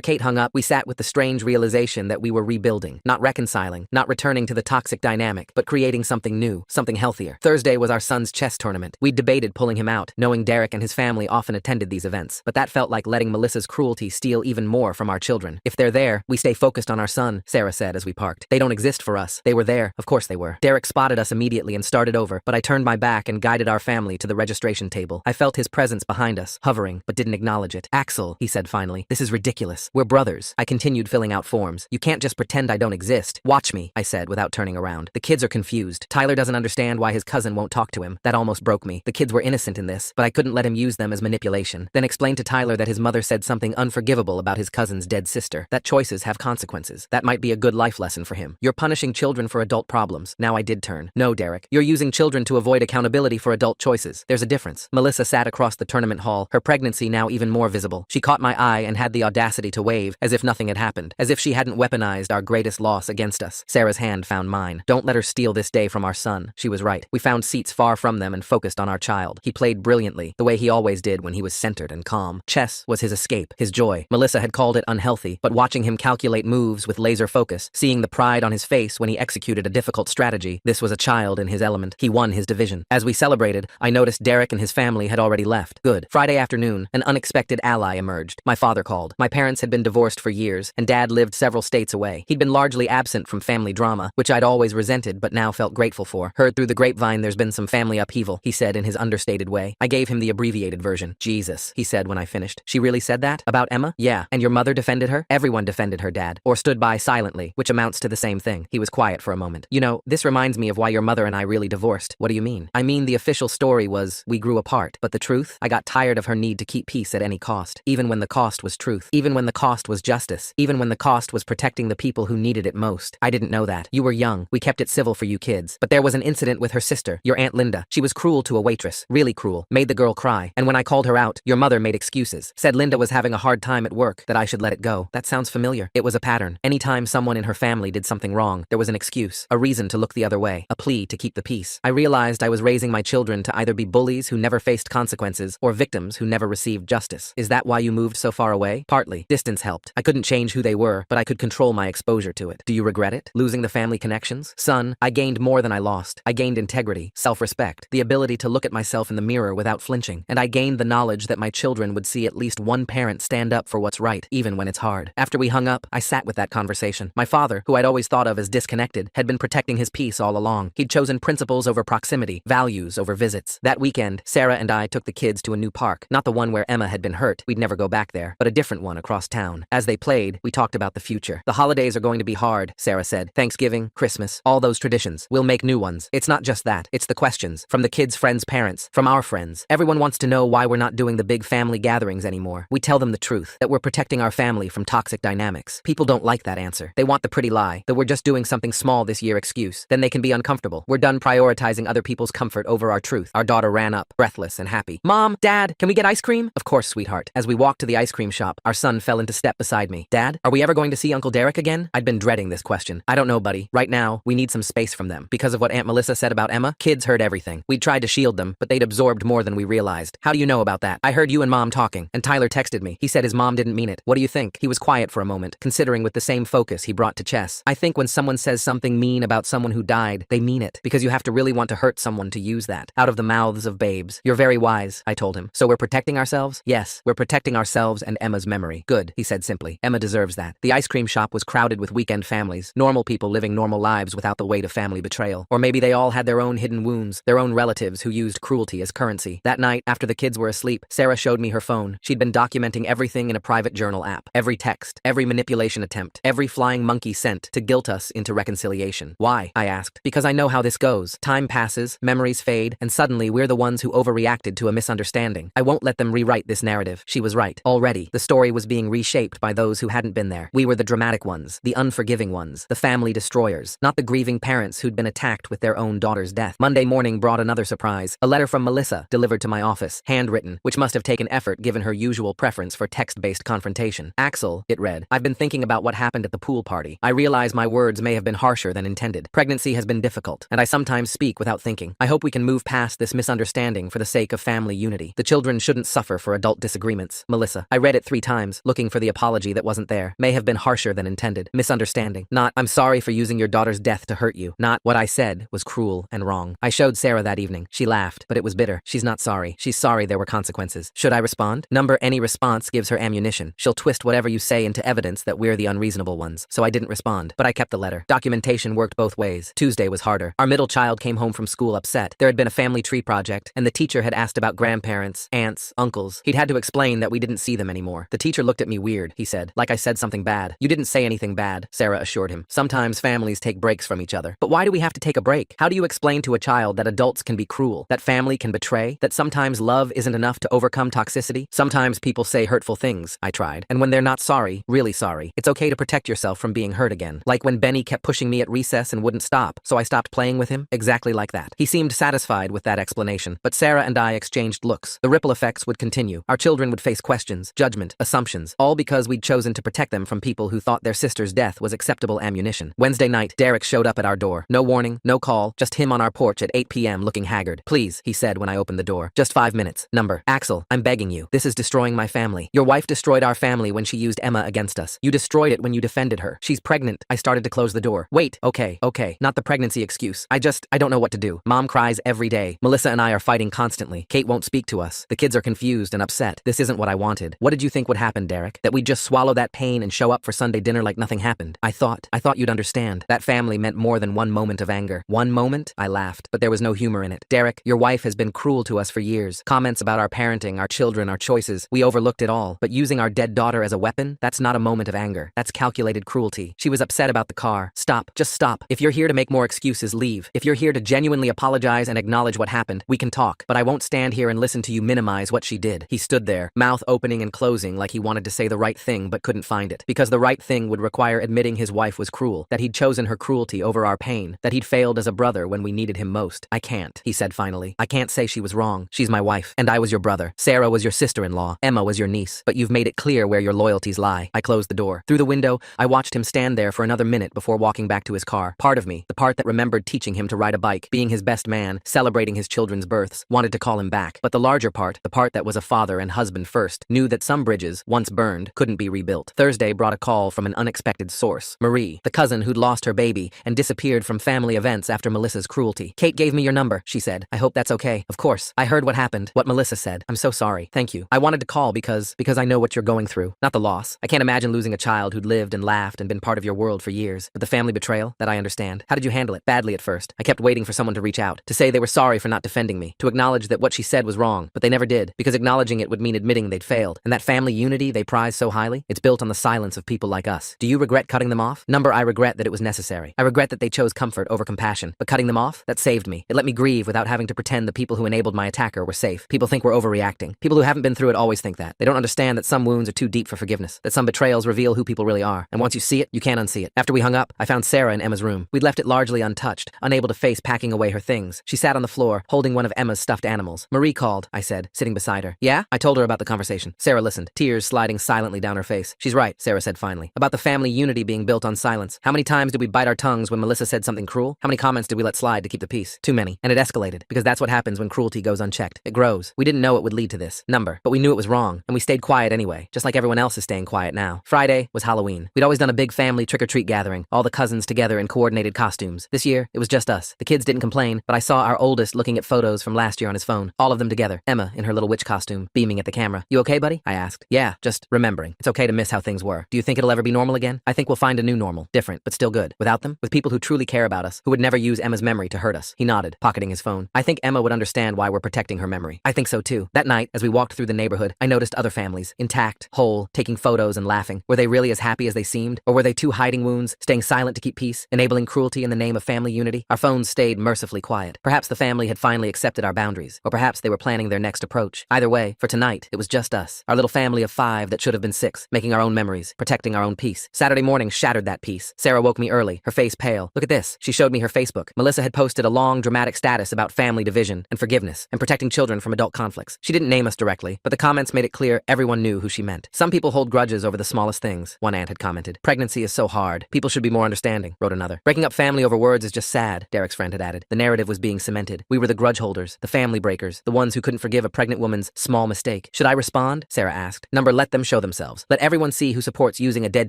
S1: Kate hung up, we sat with the strange realization that we were rebuilding, not reconciling, not returning to the toxic dynamic, but creating something new, something healthier. Thursday was our son's chess tournament. We'd debated pulling him out, knowing Derek and his family often attended these events, but that felt like letting Melissa's cruelty steal even more from our children. If they're there, we stay focused on our son, Sarah said as we parked. They don't exist for us. They were there. Of course they were. Derek spotted us immediately and started over, but I turned my back and guided our family to the registration table. I felt his presence behind us, hovering, but didn't acknowledge it. Axel, he said finally, this is ridiculous. We're brothers. I continued filling out forms. You can't just pretend I don't exist. Watch me, I said without turning around. The kids are confused. Tyler doesn't understand why his cousin won't talk to him. That almost broke me. The kids were innocent in this, but I couldn't let him use them as manipulation. Then explained to Tyler that his mother said something unforgivable about his cousin's dead sister. That choices have consequences. That might be a good life lesson for him. You're punishing children for adult problems. Now I did turn. No, Derek. You're using children to avoid accountability for adult choices. There's a difference. Melissa sat across the tournament hall, her pregnancy now even more visible. She caught my eye and had the audacity to wave, as if nothing had happened, as if she hadn't weaponized our greatest loss against us. Sarah's hand found mine. Don't let her steal this day from our son. She was right. We found seats far from them and focused on our child. He played brilliantly, the way he always did when he was centered and calm. Chess was his escape, his joy. Melissa had called it unhealthy, but watching him calculate moves with laser focus, seeing the pride on his face when he executed a difficult strategy, this was a child in his element. He won his division. As we celebrated, I noticed Derek and his family had already left. Good. Friday afternoon, an unexpected ally emerged. My father called. My parents had been divorced for years, and Dad lived several states away. He'd been largely absent from family drama, which I'd always resented but now felt grateful for. Heard through the grapevine there's been some family upheaval, he said in his understated way. I gave him the abbreviated version. Jesus, he said when I finished. She really said that? About Emma? Yeah. And your mother defended her? Everyone defended her, Dad. Or stood by silently, which amounts to the same thing. He was quiet for a moment. You know, this reminds me of why your mother and I really divorced. What do you mean? I mean the official story was, we grew apart. But the truth? I got tired of her need to keep peace at any cost. Even when the cost was truth. Even when the cost was justice. Even when the cost was protecting the people who needed it most. I didn't know that. You were young. We kept it civil for you kids. But there was an incident with her sister, your Aunt Linda. She was cruel to a waitress. Really cruel. Made the girl cry. And when I called her out, your mother made excuses. Said Linda was having a hard time at work, that I should let it go. That sounds familiar. It was a pattern. Anytime someone in her family did something wrong, there was an excuse. A reason to look the other way. A plea to keep the peace. I realized I was raising my children to either be bullies who never faced consequences or victims who never received justice. Is that why you moved so far away? Partly. Distance helped. I couldn't change who they were, but I could control my exposure to it. Do you regret it? Losing the family connections? Son, I gained more than I lost. I gained integrity, self-respect, the ability to look at myself in the mirror without flinching, and I gained the knowledge that my children would see at least one parent stand up for what's right, even when it's hard. After we hung up, I sat with that conversation. My father, who I'd always thought of as disconnected, had been protecting his peace all along. He'd chosen principles over proximity, values over visits. That weekend, Sarah and I took the kids to a new park, not the one where Emma had been hurt. We'd never go back there, but a different one across town. As they played, we talked about the future. The holidays are going to be hard, Sarah said. Thanksgiving, Christmas, all those traditions. We'll make new ones. It's not just that. It's the questions. From the kids' friends' parents. From our friends. Everyone wants to know why we're not doing the big family gatherings anymore. We tell them the truth. That we're protecting our family from toxic dynamics. People don't like that answer. They want the pretty lie. That we're just doing something small this year excuse. Then they can be uncomfortable. We're done prioritizing other people's comfort over our truth. Our daughter ran up, breathless and happy. Mom, Dad, can we get ice cream? Of course, sweetheart. As we walked to the ice cream shop, our son fell into step beside me. Dad, are we ever going to see Uncle Derek again? I'd been dreading this question. I don't know, buddy. Right now, we need some space from them. Because of what Aunt Melissa said about Emma, kids heard everything. We'd tried to shield them, but they'd absorbed more than we realized. How do you know about that? I heard you and Mom talking, and Tyler texted me. He said his mom didn't mean it. What do you think? He was quiet for a moment, considering with the same focus he brought to chess. I think when someone says something mean about someone who died, they mean it. Because you have to really want to hurt someone to use that. Out of the mouths of babes. You're very wise, I told him. So we're protecting ourselves? Yes, we're protecting ourselves and Emma's memory. Good, he said simply. Emma deserves that. The ice cream shop was crowded with weekend families, normal people living normal lives without the weight of family betrayal. Or maybe they all had their own hidden wounds, their own relatives who used cruelty as currency. That night, after the kids were asleep, Sarah showed me her phone. She'd been documenting everything in a private journal app. Every text, every manipulation attempt, every flying monkey sent to guilt us into reconciliation. Why? I asked. Because I know how this goes. Time passes, memories fade, and suddenly we're the ones who overreacted to a misunderstanding. I won't let them rewrite this narrative. She was right. Already, the story was being reshaped by those who hadn't been there. We were the dramatic ones, the unforgiving ones, the family destroyers, not the grieving parents who'd been attacked with their own daughter's death. Monday morning brought another surprise. A letter from Melissa, delivered to my office, handwritten, which must have taken effort given her usual preference for text-based confrontation. Axel, it read, I've been thinking about what happened at the pool party. I realize my words may have been harsher than intended. Pregnancy has been difficult, and I sometimes speak without thinking. I hope we can move past this misunderstanding for the sake of family family unity. The children shouldn't suffer for adult disagreements. Melissa. I read it 3 times, looking for the apology that wasn't there. May have been harsher than intended. Misunderstanding. Not, I'm sorry for using your daughter's death to hurt you. Not, what I said was cruel and wrong. I showed Sarah that evening. She laughed, but it was bitter. She's not sorry. She's sorry there were consequences. Should I respond? Number, any response gives her ammunition. She'll twist whatever you say into evidence that we're the unreasonable ones. So I didn't respond, but I kept the letter. Documentation worked both ways. Tuesday was harder. Our middle child came home from school upset. There had been a family tree project, and the teacher had asked about grandparents, aunts, uncles. He'd had to explain that we didn't see them anymore. The teacher looked at me weird, he said, like I said something bad. You didn't say anything bad, Sarah assured him. Sometimes families take breaks from each other. But why do we have to take a break? How do you explain to a child that adults can be cruel, that family can betray, that sometimes love isn't enough to overcome toxicity? Sometimes people say hurtful things, I tried. And when they're not sorry, really sorry, it's okay to protect yourself from being hurt again. Like when Benny kept pushing me at recess and wouldn't stop, so I stopped playing with him? Exactly like that. He seemed satisfied with that explanation, but Sarah and I exchanged looks. The ripple effects would continue. Our children would face questions, judgment, assumptions, all because we'd chosen to protect them from people who thought their sister's death was acceptable ammunition. Wednesday night, Derek showed up at our door. No warning, no call, just him on our porch at 8 p.m. looking haggard. Please, he said when I opened the door. Just 5 minutes. Number, Axel, I'm begging you. This is destroying my family. Your wife destroyed our family when she used Emma against us. You destroyed it when you defended her. She's pregnant. I started to close the door. Wait, okay, not the pregnancy excuse. I don't know what to do. Mom cries every day. Melissa and I are fighting constantly. Kate won't speak to us. The kids are confused and upset. This isn't what I wanted. What did you think would happen, Derek? That we'd just swallow that pain and show up for Sunday dinner like nothing happened? I thought you'd understand. That family meant more than one moment of anger. One moment? I laughed, but there was no humor in it. Derek, your wife has been cruel to us for years. Comments about our parenting, our children, our choices. We overlooked it all. But using our dead daughter as a weapon? That's not a moment of anger. That's calculated cruelty. She was upset about the car. Stop. Just stop. If you're here to make more excuses, leave. If you're here to genuinely apologize and acknowledge what happened, we can talk. But I won't stand here and listen to you minimize what she did. He stood there, mouth opening and closing like he wanted to say the right thing but couldn't find it. Because the right thing would require admitting his wife was cruel, that he'd chosen her cruelty over our pain, that he'd failed as a brother when we needed him most. I can't, he said finally. I can't say she was wrong. She's my wife, and I was your brother. Sarah was your sister-in-law. Emma was your niece. But you've made it clear where your loyalties lie. I closed the door. Through the window, I watched him stand there for another minute before walking back to his car. Part of me, the part that remembered teaching him to ride a bike, being his best man, celebrating his children's births, wanted to call him back. But the larger part, the part that was a father and husband first, knew that some bridges, once burned, couldn't be rebuilt. Thursday brought a call from an unexpected source. Marie, the cousin who'd lost her baby and disappeared from family events after Melissa's cruelty. Kate gave me your number, she said. I hope that's okay. Of course. I heard what happened, what Melissa said. I'm so sorry. Thank you. I wanted to call because I know what you're going through. Not the loss. I can't imagine losing a child who'd lived and laughed and been part of your world for years. But the family betrayal, that I understand. How did you handle it? Badly at first. I kept waiting for someone to reach out, to say they were sorry for not defending me, to acknowledge that what she said was wrong, but they never did, because acknowledging it would mean admitting they'd failed. And that family unity they prize so highly, it's built on the silence of people like us. Do you regret cutting them off? Number, I regret that it was necessary. I regret that they chose comfort over compassion. But cutting them off? That saved me. It let me grieve without having to pretend the people who enabled my attacker were safe. People think we're overreacting. People who haven't been through it always think that. They don't understand that some wounds are too deep for forgiveness, that some betrayals reveal who people really are. And once you see it, you can't unsee it. After we hung up, I found Sarah in Emma's room. We'd left it largely untouched, unable to face packing away her things. She sat on the floor, holding one of Emma's stuffed animals. Marie called, I said, sitting beside her. Yeah? I told her about the conversation. Sarah listened, tears sliding silently down her face. She's right, Sarah said finally. About the family unity being built on silence. How many times did we bite our tongues when Melissa said something cruel? How many comments did we let slide to keep the peace? Too many. And it escalated, because that's what happens when cruelty goes unchecked. It grows. We didn't know it would lead to this. Number. But we knew it was wrong, and we stayed quiet anyway, just like everyone else is staying quiet now. Friday was Halloween. We'd always done a big family trick-or-treat gathering, all the cousins together in coordinated costumes. This year, it was just us. The kids didn't complain, but I saw our oldest looking at photos from last year on his phone, all of them together. Emma, in her little witch costume, beaming at the camera. You okay, buddy? I asked. Yeah, just remembering. It's okay to miss how things were. Do you think it'll ever be normal again? I think we'll find a new normal. Different, but still good. Without them? With people who truly care about us, who would never use Emma's memory to hurt us. He nodded, pocketing his phone. I think Emma would understand why we're protecting her memory. I think so too. That night, as we walked through the neighborhood, I noticed other families, intact, whole, taking photos and laughing. Were they really as happy as they seemed? Or were they too hiding wounds, staying silent to keep peace, enabling cruelty in the name of family unity? Our phones stayed mercifully quiet. Perhaps the family had finally accepted our boundaries, or perhaps they were planning their next approach. Either way, for tonight, it was just us, our little family of 5 that should have been 6, making our own memories, protecting our own peace. Saturday morning shattered that peace. Sarah woke me early, her face pale. Look at this. She showed me her Facebook. Melissa had posted a long, dramatic status about family division and forgiveness and protecting children from adult conflicts. She didn't name us directly, but the comments made it clear everyone knew who she meant. Some people hold grudges over the smallest things, one aunt had commented. Pregnancy is so hard. People should be more understanding, wrote another. Breaking up family over words is just sad, Derek's friend had added. The narrative was being cemented. We were the grudge holders, the family breakers, the ones who couldn't forgive a pregnant woman's small mistake. Should I respond? Sarah asked. Number, let them show themselves. Let everyone see who supports using a dead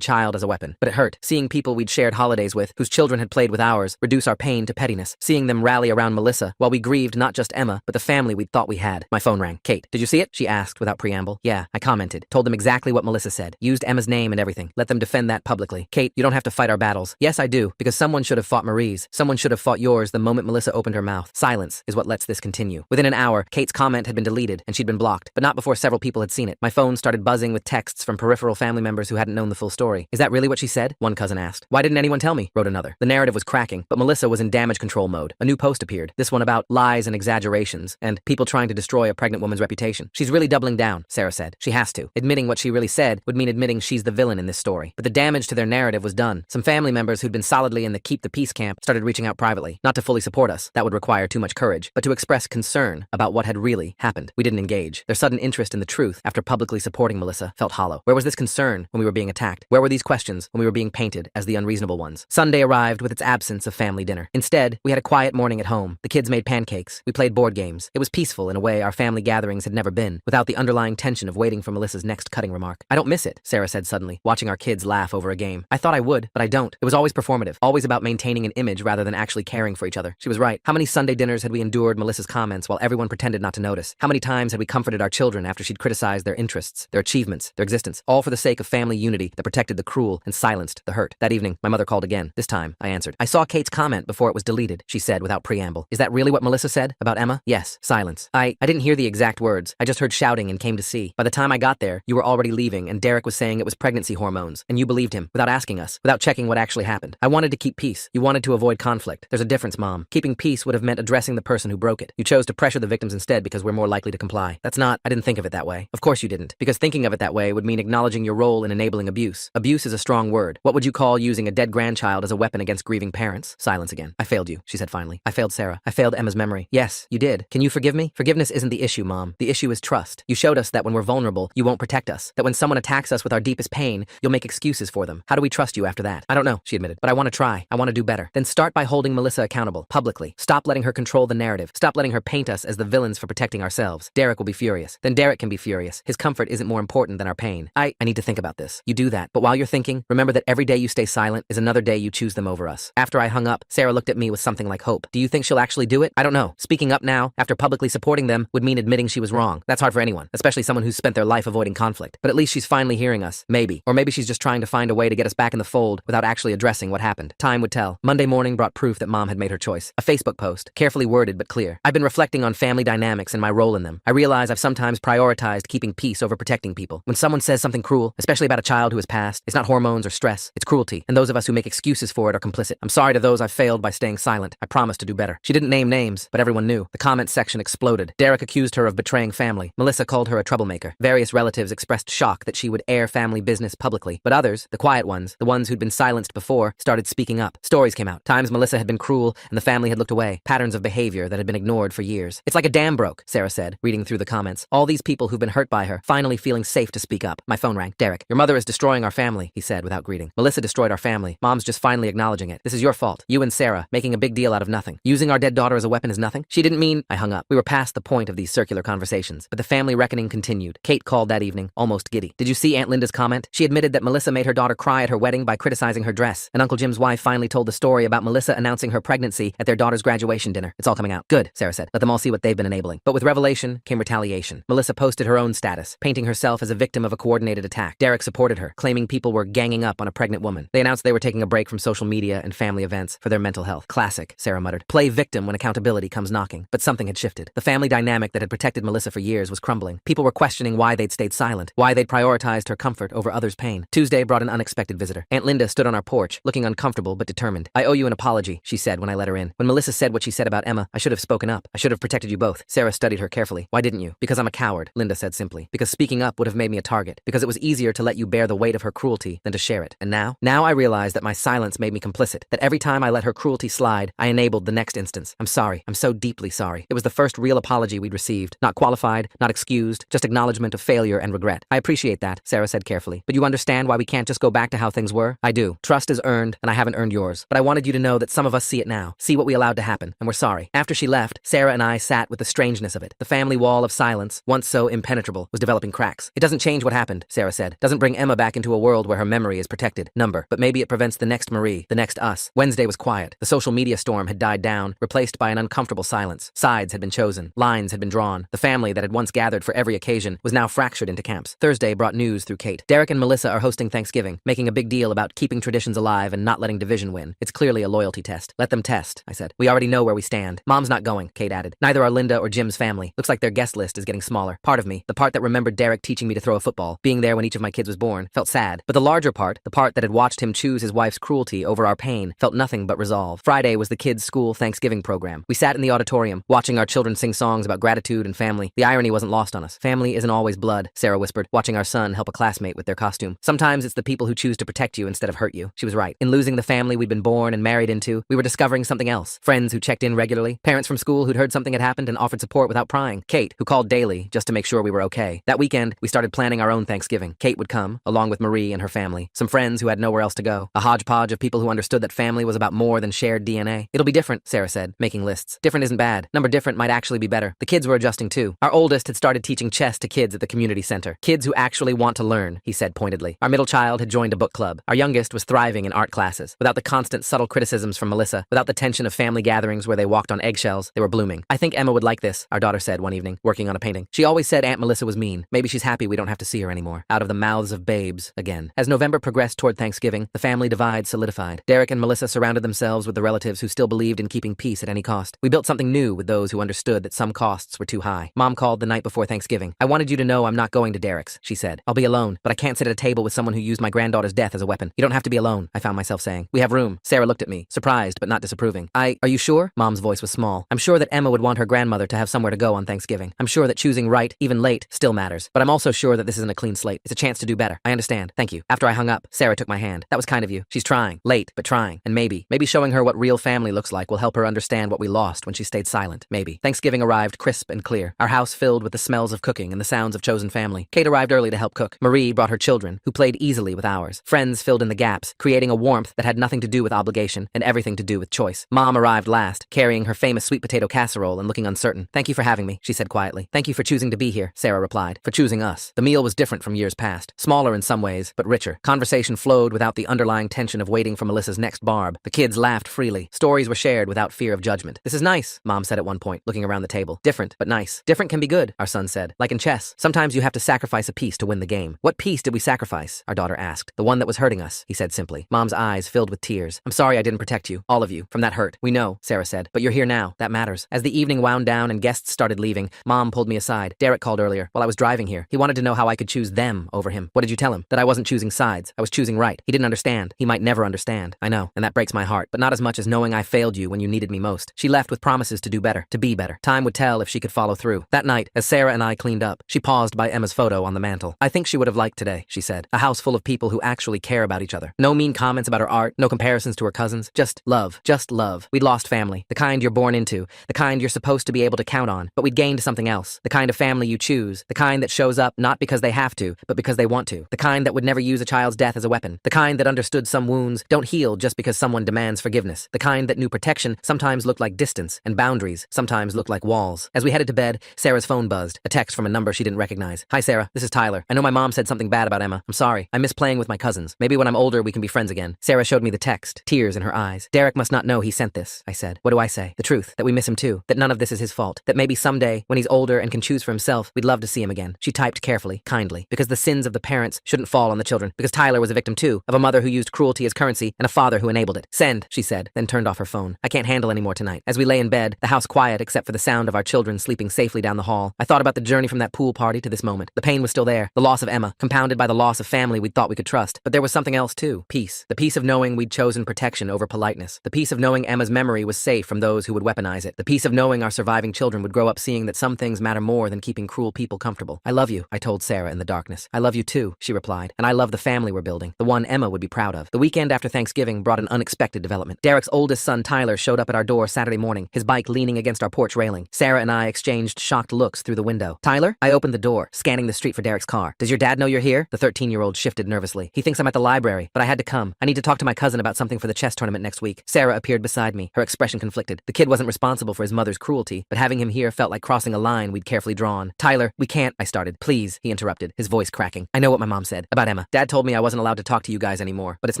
S1: child as a weapon. But it hurt, seeing people we'd shared holidays with, whose children had played with ours, reduce our pain to pettiness. Seeing them rally around Melissa, while we grieved not just Emma, but the family we'd thought we had. My phone rang. Kate, did you see it? She asked without preamble. Yeah, I commented. Told them exactly what Melissa said. Used Emma's name and everything. Let them defend that publicly. Kate, you don't have to fight our battles. Yes, I do, because someone should have fought Marie's. Someone should have fought yours the moment Melissa opened her mouth. Silence is what lets this continue. Within an hour, Kate's comment had been deleted and she'd been blocked, but not before several people had seen it. My phone started buzzing with texts from peripheral family members who hadn't known the full story. Is that really what she said? One cousin asked. Why didn't anyone tell me? Wrote another. The narrative was cracking, but Melissa was in damage control mode. A new post appeared, this one about lies and exaggerations, and people trying to destroy a pregnant woman's reputation. She's really doubling down, Sarah said. She has to. Admitting what she really said would mean admitting she's the villain in this story. But the damage to their narrative was done. Some family members who'd been solidly in the Keep the Peace camp started reaching out privately, not to fully support us. That would require too much courage, but to express concern about what had really happened. We didn't engage. Their sudden interest in the truth after publicly supporting Melissa felt hollow. Where was this concern when we were being attacked? Where were these questions when we were being painted as the unreasonable ones? Sunday arrived with its absence of family dinner. Instead, we had a quiet morning at home. The kids made pancakes. We played board games. It was peaceful in a way our family gatherings had never been, without the underlying tension of waiting for Melissa's next cutting remark. I don't miss it, Sarah said suddenly, watching our kids laugh over a game. I thought I would, but I don't. It was always performative, always about maintaining an image rather than actually caring for each other. She was right. How many Sunday dinners had we endured Melissa's comments while everyone pretended not to notice? How many times had we comforted our children after she'd criticized their interests, their achievements, their existence, all for the sake of family unity that protected the cruel and silenced the hurt? That evening, my mother called again. This time, I answered. I saw Kate's comment before it was deleted, she said without preamble. Is that really what Melissa said about Emma? Yes. Silence. I didn't hear the exact words. I just heard shouting and came to see. By the time I got there, you were already leaving and Derek was saying it was pregnancy hormones, and you believed him without asking us, without checking what actually happened. I wanted to keep peace. You wanted to avoid conflict. There's a difference, Mom. Keeping peace would have meant addressing the person who broke it. You chose to pressure the victims instead because we're more likely to comply. I didn't think of it that way. Of course you didn't, because thinking of it that way would mean acknowledging your role in enabling abuse. Abuse is a strong word. What would you call using a dead grandchild as a weapon against grieving parents? Silence again. I failed you, she said finally. I failed Sarah. I failed Emma's memory. Yes, you did. Can you forgive me? Forgiveness isn't the issue, Mom. The issue is trust. You showed us that when we're vulnerable, you won't protect us. That when someone attacks us with our deepest pain, you'll make excuses for them. How do we trust you after that? I don't know, she admitted, but I want to try. I want to do better. Then start by holding Melissa accountable, publicly. Stop letting her control the narrative. Stop letting her paint us as the villains for protecting ourselves. Derek will be furious. Then Derek can be furious. His comfort isn't more important than our pain. I need to think about this. You do that. But while you're thinking, remember that every day you stay silent is another day you choose them over us. After I hung up, Sarah looked at me with something like hope. Do you think she'll actually do it? I don't know. Speaking up now, after publicly supporting them, would mean admitting she was wrong. That's hard for anyone, especially someone who's spent their life avoiding conflict. But at least she's finally hearing us. Maybe. Or maybe she's just trying to find a way to get us back in the fold without actually addressing what happened. Time would tell. Monday morning brought proof that Mom had made her choice. A Facebook post, carefully worded but clear. I've been reflecting on family dynamics and my role in them. I realize I've sometimes prioritized keeping peace over protecting people. When someone says something cruel, especially about a child who has passed, it's not hormones or stress, it's cruelty. And those of us who make excuses for it are complicit. I'm sorry to those I've failed by staying silent. I promise to do better. She didn't name names, but everyone knew. The comment section exploded. Derek accused her of betraying family. Melissa called her a troublemaker. Various relatives expressed shock that she would air family business publicly. But others, the quiet ones, the ones who'd been silenced before, started speaking up. Stories came out. Times Melissa had been cruel and the family had looked away. Patterns of behavior that had been ignored for years. It's like a dam broke, Sarah said, reading through the comments. All these people who've been hurt by her, finally feeling safe to speak up. My phone rang. Derek, your mother is destroying our family, he said without greeting. Melissa destroyed our family. Mom's just finally acknowledging it. This is your fault. You and Sarah, making a big deal out of nothing. Using our dead daughter as a weapon is nothing? She didn't mean... I hung up. We were past the point of these circular conversations, but the family reckoning continued. Kate called that evening, almost giddy. Did you see Aunt Linda's comment? She admitted that Melissa made her daughter cry at her wedding by criticizing her dress, and Uncle Jim's wife finally told the story about Melissa announcing her pregnancy at their daughter's graduation dinner. It's all coming out. Good, Sarah said. Let them all see what they've been enabling. But with revelation came retaliation. Melissa posted her own status, painting herself as a victim of a coordinated attack. Derek supported her, claiming people were ganging up on a pregnant woman. They announced they were taking a break from social media and family events for their mental health. Classic, Sarah muttered. Play victim when accountability comes knocking. But something had shifted. The family dynamic that had protected Melissa for years was crumbling. People were questioning why they'd stayed silent, why they'd prioritized her comfort over others' pain. Tuesday brought an unexpected visitor. Aunt Linda stood on our porch, looking uncomfortable but determined. I owe you an apology, she said when I let her in. When Melissa said what she said about Emma, I should have spoken up. I should have protected you both. Sarah studied her carefully. Why didn't you? Because I'm a coward, Linda said simply. Because speaking up would have made me a target. Because it was easier to let you bear the weight of her cruelty than to share it. And now? Now I realize that my silence made me complicit. That every time I let her cruelty slide, I enabled the next instance. I'm sorry. I'm so deeply sorry. It was the first real apology we'd received. Not qualified, not excused, just acknowledgement of failure and regret. I appreciate that, Sarah said carefully. But you understand why we can't just go back to how things were? I do. Trust is earned, and I haven't earned yours. But I wanted you to know that some of us see it now, see what we allowed to happen, and we're sorry. After she left, Sarah and I sat with the strangeness of it. The family wall of silence, once so impenetrable, was developing cracks. It doesn't change what happened, Sarah said. Doesn't bring Emma back into a world where her memory is protected. But maybe it prevents the next Marie, the next us. Wednesday was quiet. The social media storm had died down, replaced by an uncomfortable silence. Sides had been chosen. Lines had been drawn. The family that had once gathered for every occasion was now fractured into camps. Thursday brought news through Kate. Derek and Melissa are hosting Thanksgiving, making a big deal about keeping traditions alive and not letting division win. It's clearly a loyalty test. Let them test, I said. We already know where we stand. Mom's not going, Kate added. Neither are Linda or Jim's family. Looks like their guest list is getting smaller. Part of me, the part that remembered Derek teaching me to throw a football, being there when each of my kids was born, felt sad. But the larger part, the part that had watched him choose his wife's cruelty over our pain, felt nothing but resolve. Friday was the kids' school Thanksgiving program. We sat in the auditorium, watching our children sing songs about gratitude and family. The irony wasn't lost on us. Family isn't always blood, Sarah whispered, watching our son help a classmate with their costume. Sometimes it's the people who choose to protect you instead of hurt you. She was right. In losing the family we'd been born and married into, we were discovering something else. Friends who checked in regularly, parents from school who'd heard something had happened and offered support without prying, Kate, who called daily just to make sure we were okay. That weekend, we started planning our own Thanksgiving. Kate would come, along with Marie and her family, some friends who had nowhere else to go, a hodgepodge of people who understood that family was about more than shared DNA. It'll be different, Sarah said, making lists. Different isn't bad. Number different might actually be better. The kids were adjusting too. Our oldest had started teaching chess to kids at the community center. Kids who actually want to learn, he said pointedly. Our middle child had joined a book club. Our youngest was thriving in art classes. Without the constant subtle criticisms from Melissa, without the tension of family gatherings where they walked on eggshells, they were blooming. I think Emma would like this, our daughter said one evening, working on a painting. She always said Aunt Melissa was mean. Maybe she's happy we don't have to see her anymore. Out of the mouths of babes, again. As November progressed toward Thanksgiving, the family divide solidified. Derek and Melissa surrounded themselves with the relatives who still believed in keeping peace at any cost. We built something new with those who understood that some costs were too high. Mom called the night before Thanksgiving. I wanted you to know I'm not going to Derek's, she said. I'll be alone, but I can't sit at a table with someone who used my granddaughter's death as a weapon. You don't have to be alone, I found myself saying. We have room. Sarah looked at me, surprised but not disapproving. Are you sure? Mom's voice was small. I'm sure that Emma would want her grandmother to have somewhere to go on Thanksgiving. I'm sure that choosing right, even late, still matters. But I'm also sure that this isn't a clean slate. It's a chance to do better. I understand. Thank you. After I hung up, Sarah took my hand. That was kind of you. She's trying. Late, but trying. And maybe showing her what real family looks like will help her understand what we lost when she stayed silent. Maybe. Thanksgiving arrived crisp and clear. Our house filled with the smells of cooking and the sounds of chosen family. Kate arrived early to help cook. Marie brought her children, who played easily with ours. Friends filled in the gaps, creating a warmth that had nothing to do with obligation and everything to do with choice. Mom arrived last, carrying her famous sweet potato casserole and looking uncertain. Thank you for having me, she said quietly. Thank you for choosing to be here, Sarah replied. For choosing us. The meal was different from years past. Smaller in some ways, but richer. Conversation flowed without the underlying tension of waiting for Melissa's next barb. The kids laughed freely. Stories were shared without fear of judgment. This is nice, Mom said at one point, looking around the table. Different, but nice. Different can be good, our son said. Like in chess. Sometimes you have to sacrifice a piece to win the game. What piece did we sacrifice? Our daughter asked. The one that was hurting us, he said simply. Mom's eyes filled with tears. I'm sorry I didn't protect you, all of you, from that hurt. We know, Sarah said. But you're here now. That matters. As the evening wound down and guests started leaving, Mom pulled me aside. Derek called earlier while I was driving here. He wanted to know how I could choose them over him. What did you tell him? That I wasn't choosing sides. I was choosing right. He didn't understand. He might never understand. I know, and that breaks my heart, but not as much as knowing I failed you when you needed me most. She left with promises to do better, to be better. Time would tell if she could follow through. That night, as Sarah and I cleaned up, she paused by Emma's photo on the mantel. I think she would have liked today, she said. A house full of people who actually care about each other. No mean comments about her art, no comparisons to her cousins. Just love. Just love. We'd lost family. The kind you're born into. The kind you're supposed to be able to count on. But we'd gained something else. The kind of family you choose. The kind that shows up not because they have to, but because they want to. The kind that would never use a child's death as a weapon. The kind that understood some wounds don't heal just because someone demands forgiveness. The kind that knew protection sometimes looked like distance, and boundaries sometimes looked like walls. As we headed to bed, Sarah's phone buzzed. A text from a number she didn't recognize. Hi Sarah, this is Tyler. I know my mom said something bad about Emma. I'm sorry. I miss playing with my cousins. Maybe when I'm older we can be friends again. Sarah showed me the text, tears in her eyes. Derek must not know he sent this, I said. What do I say? The truth, that we miss him too, that none of this is his fault, that maybe someday, when he's older and can choose for himself, we'd love to see him again. She typed carefully, kindly, because the sins of the parents shouldn't fall on the children, because Tyler was a victim too, of a mother who used cruelty as currency and a father who enabled it. Send, she said, then turned off her phone. I can't handle any more tonight. As we lay in bed, the house quiet except for the sound of our children sleeping safely down the hall, I thought about the journey from that pool party to this moment. The pain was still there, the loss of Emma, compounded by the loss of family we'd thought we could trust. But there was something else too. Peace. The peace of knowing we'd chosen protection over politeness. The peace of knowing Emma's memory was safe from those who would weaponize it. The peace of knowing our surviving children would grow up seeing that some things matter more than keeping cruel people comfortable. I love you, I told Sarah in the darkness. I love you too, she replied, and I love the family we're building, the one Emma would be proud of. The weekend after Thanksgiving brought an unexpected development. Derek's oldest son Tyler showed up at our door Saturday morning, his bike leaning against our porch railing. Sarah and I exchanged shocked looks through the window. Tyler? I opened the door, scanning the street for Derek's car. Does your dad know you're here? The 13-year-old shifted nervously. He thinks I'm at the library, but I had to come. I need to talk to my cousin about something for the chess tournament next week. Sarah appeared beside me, her expression conflicted. The kid wasn't responsible for his mother's cruelty, but but having him here felt like crossing a line we'd carefully drawn. Tyler, we can't, I started. Please, he interrupted, his voice cracking. I know what my mom said about Emma. Dad told me I wasn't allowed to talk to you guys anymore, but it's